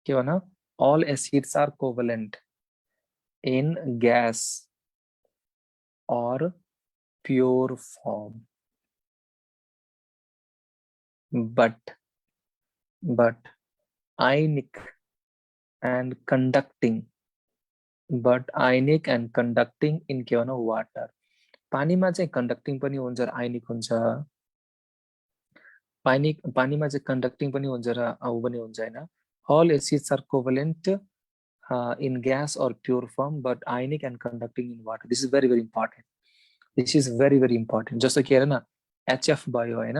[SPEAKER 1] के भन all acids are covalent in gas or pure form but ionic and conducting in के भन water पानीमा चाहिँ कंडक्टिङ पनि हुन्छ र आयनिक हुन्छ पानीमा चाहिँ कंडक्टिङ पनि हुन्छ र उ पनि हुन्छ हैन all acids are covalent in gas or pure form but ionic and conducting in water this is very important जस्तो के हेर न HF भयो हैन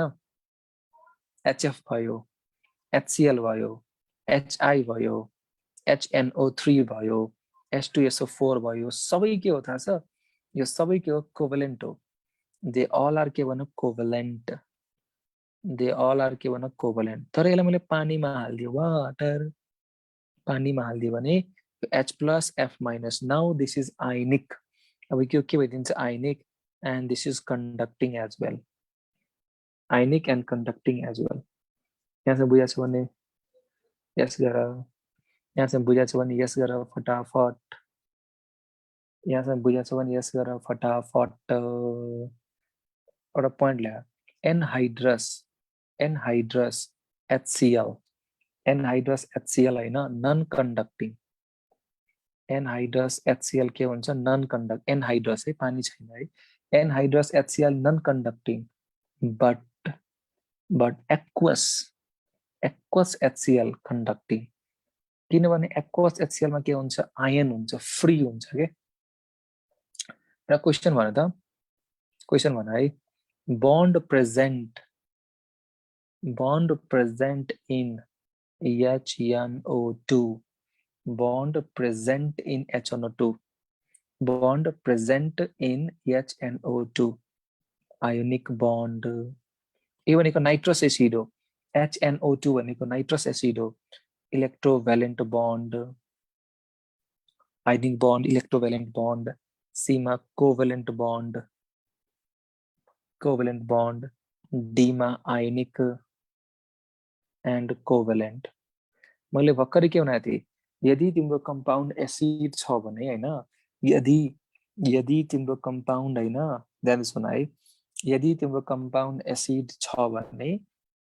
[SPEAKER 1] HF भयो HCl भयो HI भयो HNO3 भयो H2SO4 भयो सबै के हो थाहा छ यो सबै के हो कोभलेन्ट हो दे ऑल आर के भन कोभलेन्ट तर यसलाई मैले पानीमा हाल्दिए वाटर पानीमा हाल्दिए भने H+F- नाउ दिस इज आयनिक अब के भइदिन्छ आयनिक and this is conducting as well ionic and conducting as well यहाँ से बुझा छ भने यस गर यहाँ से बुझा छ भने यस गर फटाफट यहाँ से बुझा छ भने यस गर फटाफट एउटा पॉइंट ल्या एनहाइड्रस HCl हैन नन कंडक्टिङ एनहाइड्रस HCl के हुन्छ नन कंडक्ट एनहाइड्रस है पानी छैन है anhydrous HCl non conducting but aqueous HCl conducting किनभने aqueous HCl मा के हुन्छ आयन हुन्छ फ्री हुन्छ के र क्वेशन भन है bond present in HNO2 bond present in HNO2 ionic bond यो भनेको नाइट्रस एसिड हो HNO2 भनेको नाइट्रस एसिड हो इलेक्ट्रोभ्यालेन्ट बन्ड आयनिक बन्ड इलेक्ट्रोभ्यालेन्ट बन्ड C मा कोभलेन्ट बन्ड D मा आयनिक एन्ड कोभलेन्ट मैले भर्खरै के भनेको थिएँ यदि तिम्रो कम्पाउन्ड एसिड छ भने हैन यदि तिम्रो कम्पाउन्ड हैन ध्यान सुन है यदि तिम्रो कम्पाउन्ड एसिड छ भने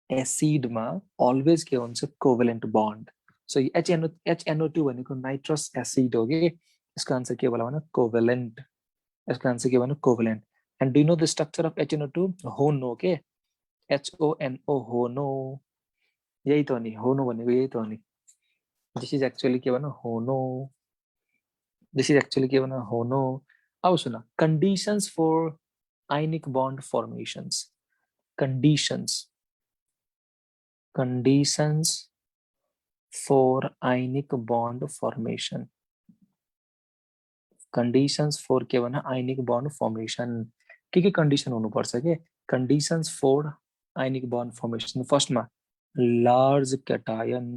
[SPEAKER 1] एसिडमा अलवेज के हुन्छ कोभेलेन्ट बन्ड सो HNO2 भनेको नाइट्रस एसिड हो कि यसको आन्सर के होला भने कोभेलेन्ट यसको आन्सर के भन्नु covalent and do you know the structure of HNO2 होनो के HONO होनो यही त नि होनो भनेको यही त नि दिस इज एक्चुअली के भन्नु होनो दिस इज एक्चुअली के भन्नु होनो अब सुन conditions for ionic bond formations conditions for ionic bond formation conditions for के भन्नु ionic bond formation के condition हुनुपर्छ के conditions for ionic bond formation फर्स्टमा large cation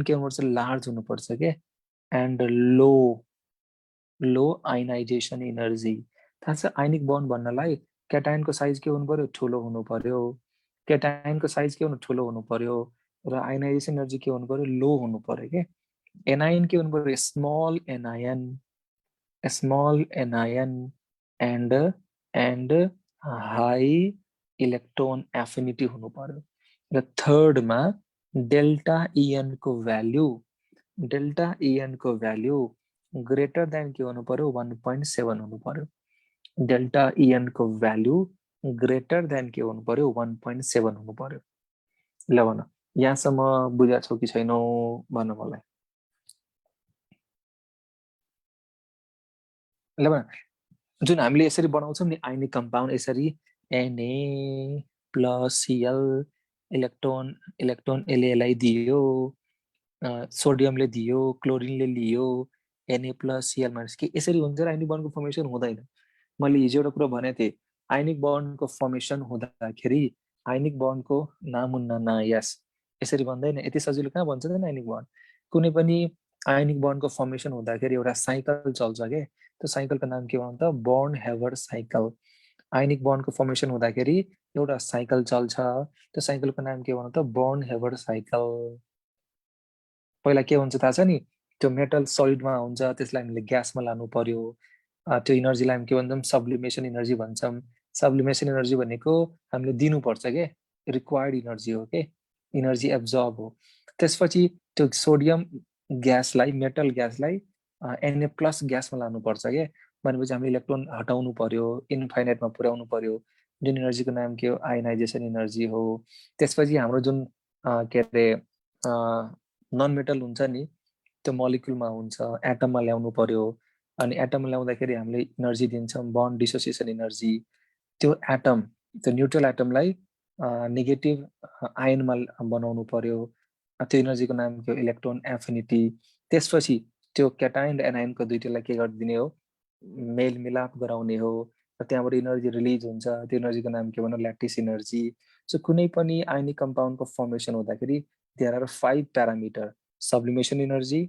[SPEAKER 1] के हुनुपर्छ large हुनुपर्छ के and low ionization energy थाहा छ ionic bond भन्नलाई cation को साइज के हुनु पर्यो ठुलो हुनु पर्यो cation को साइज के हुनु ठुलो हुनु पर्यो र आयनाइजेसन एनर्जी के हुनु पर्यो लो हुनु पर्यो के एनायन के हुनु पर्यो small anion and high electron affinity हुनु पर्यो र थर्ड मा डेल्टा EN को भ्यालु ग्रेटर देन के हुनु पर्यो 1.7 हुनु पर्यो डेल्टा EN को भ्यालु ग्रेटर देन के हुनु पर्यो 1.7 हुनु पर्यो ल भन यहाँसम्म बुझा छौ कि छैनौ भन मलाई ल भन जुन हामीले यसरी बनाउँछौं नि आयनिक कम्पाउन्ड यसरी Na+Cl इलेक्ट्रोन Li दियो सोडियमले दियो क्लोरिनले लियो Na+Cl- के यसरी हुन्छ र आयनिक बन्डको फर्मेसन हुँदैन मैले हिजो एउटा कुरा भने थिए आयनिक बन्डको फर्मेसन हुँदाखेरि आयनिक बन्डको नामुन्ना यस यसरी भन्दैन यति सजिलो कहाँ भन्छ त आयनिक बन्ड कुनै पनि आयनिक बन्डको फर्मेसन हुँदाखेरि एउटा साइकल चल्छ के त्यो साइकलको नाम के भन्छ बर्न हेभर साइकल आयनिक बन्डको फर्मेसन हुँदाखेरि एउटा साइकल चल्छ त्यो साइकलको नाम के भन्छ बर्न हेभर साइकल पहिला के हुन्छ थाहा छ नि त्यो मेटल सलिडमा हुन्छ त्यसलाई हामीले ग्यासमा लानु पर्यो त्यो एनर्जीलाई हामी के भन्छौँ सब्लिमेसन एनर्जी भन्छौँ सब्लिमेसन एनर्जी भनेको हामीले दिनुपर्छ के रिक्वायर्ड एनर्जी हो के एनर्जी एब्जर्ब हो त्यसपछि त्यो सोडियम ग्यासलाई मेटल ग्यासलाई Na+ ग्यासमा लानुपर्छ के भनेपछि हामीले इलेक्ट्रोन हटाउनु पर्यो इन्फाइनाइटमा पुर्याउनु पर्यो जुन एनर्जीको नाम के हो आयनाइजेसन एनर्जी हो त्यसपछि हाम्रो जुन के अरे नन मेटल हुन्छ नि त्यो मोलिक्युलमा हुन्छ एटममा ल्याउनु पर्यो अनि एटममा ल्याउँदाखेरि हामीले एनर्जी दिन्छौँ बन्ड डिसोसिएसन एनर्जी त्यो एटम त्यो न्युट्रल एटमलाई नेगेटिभ आयनमा बनाउनु पर्यो त्यो एनर्जीको नाम के हो इलेक्ट्रोन एफिनिटी त्यसपछि त्यो क्याटाइन र एनायनको दुईटैलाई के गरिदिने हो मेलमिलाप गराउने हो र त्यहाँबाट एनर्जी रिलिज हुन्छ त्यो एनर्जीको नाम के भन्नु ल्याटिस एनर्जी सो कुनै पनि आयनिक कम्पाउन्डको फर्मेसन हुँदाखेरि there are 5 parameter sublimation energy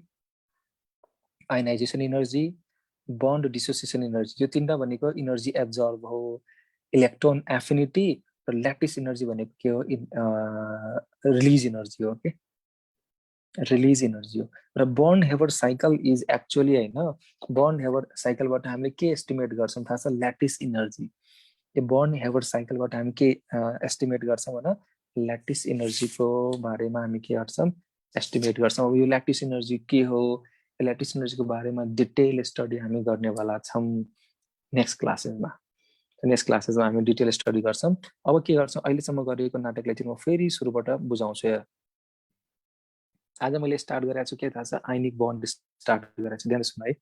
[SPEAKER 1] ionisation energy bond dissociation energy यो तीनटा भनेको एनर्जी एब्जर्ब हो इलेक्ट्रोन एफिनिटी र ल्याटिस एनर्जी भनेको के हो रिलिज एनर्जी हो के रिलिज एनर्जी हो र बर्न हेभर साइकल इज एक्चुअली हैन बर्न हेभर साइकलबाट हामीले के एस्टिमेट गर्छौं थाहा छ ल्याटिस एनर्जी यो बर्न हेभर साइकलबाट हामी के एस्टिमेट गर्छौं भने ल्याटिस एनर्जीको बारेमा हामी के गर्छौं एस्टिमेट गर्छौं अब यो ल्याटिस एनर्जी के हो ल्याटिस एनर्जीको बारेमा डिटेल स्टडी हामी गर्नेवाला छौं नेक्स्ट क्लासेसमा हामी डिटेल स्टडी गर्छौं अब के गर्छौं अहिलेसम्म गरिएको नाटकलाई चाहिँ म फेरि सुरुबाट बुझाउँछु आज मैले स्टार्ट गरेको छु के थाहा छ आयनिक बन्ड स्टार्ट गरेको छु ध्यान सुन है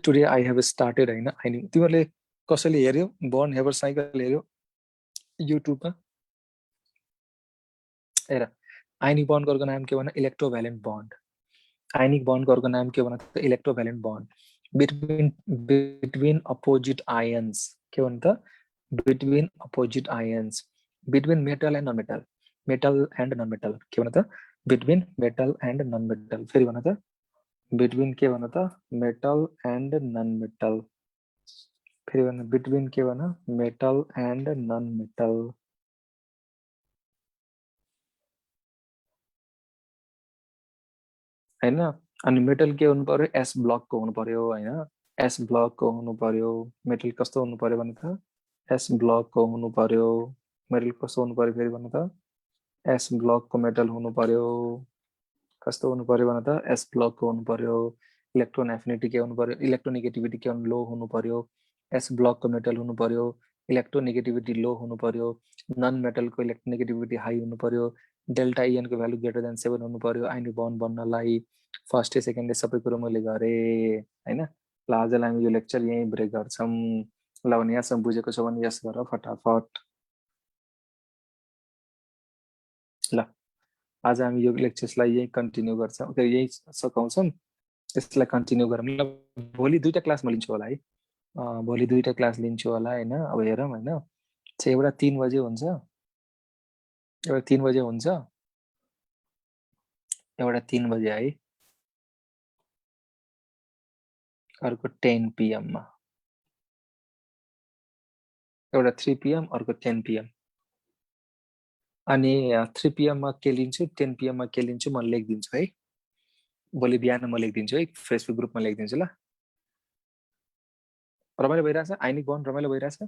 [SPEAKER 1] टुडे आई हेभ स्टार्टेड हैन आयनिक तिमीले कसैले हेर्यो बन्ड हेभर साइकल हेर्यो युट्युबमा हेर आयनिक बन्डको नाम के भन्छ इलेक्ट्रोभ्यालेन्ट बन्ड आयनिक बन्डको नाम के भन्छ electrovalent bond between opposite ions के भन्छ between opposite ions between metal and non metal के भन्छ between metal and non metal फेरि भन त बिट्विन के भन त मेटल एन्ड नन मेटल फेरि भन बिट्विन के भन मेटल एन्ड नन मेटल हैन अनि मेटल के हुनु पर्यो एस ब्लकको हुनु पर्यो हैन एस ब्लकको हुनु पर्यो मेटल कस्तो हुनु पर्यो भने त एस ब्लकको हुनु पर्यो मेटल कस्तो हुनु पर्यो फेरि भन्नु त एस ब्लकको मेटल हुनु पर्यो कस्तो हुनु पर्यो भने त एस ब्लकको हुनु पर्यो इलेक्ट्रोन एफिनिटी के हुनु पर्यो इलेक्ट्रोनेगेटिभिटी के लो हुनु पर्यो एस ब्लकको मेटल हुनु पर्यो इलेक्ट्रोनेगेटिभिटी लो हुनु पर्यो नन मेटलको इलेक्ट्रोनेगेटिभिटी हाई हुनु पर्यो डेल्टा इएन को भ्यालु ग्रेटर देन 7 हुनु पर्यो आइनिक बन्ड बन्नलाई फर्स्ट डे सेकेन्ड डे सबै कुरो मैले गरेँ हैन ल आजलाई हामी यो लेक्चर यही ब्रेक गर्छौं ल भने यहाँसम्म बुझेको छ भने यस गर फटाफट ल आज हामी यो लेक्चर्सलाई यही कन्टिन्यू गर्छौं यही सकाउँछौं यसलाई कन्टिन्यू गरौँ ल भोलि दुईटा क्लास म लिन्छु होला है भोलि दुईटा क्लास लिन्छु होला हैन अब हेरौँ हैन एउटा 3 बजे हुन्छ एउटा 3 बजे हुन्छ एउटा 3 बजे है अर्को 10 PM मा एउटा 3 PM अर्को 10 PM अनि 3 PM मा के लिन्छु 10 PM मा के लिन्छु म लेखिदिन्छु है भोलि बिहान म लेखिदिन्छु है फेसबुक ग्रुपमा लेखिदिन्छु ल रमाइलो भइरहेछ आइनिक बन्ड रमाइलो भइरहेछ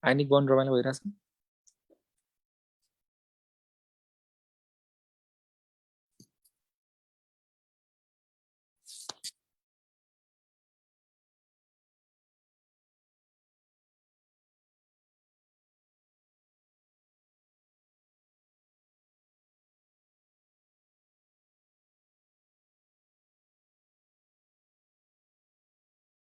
[SPEAKER 1] आइनिक बन्ड रमाइलो भइरहेछ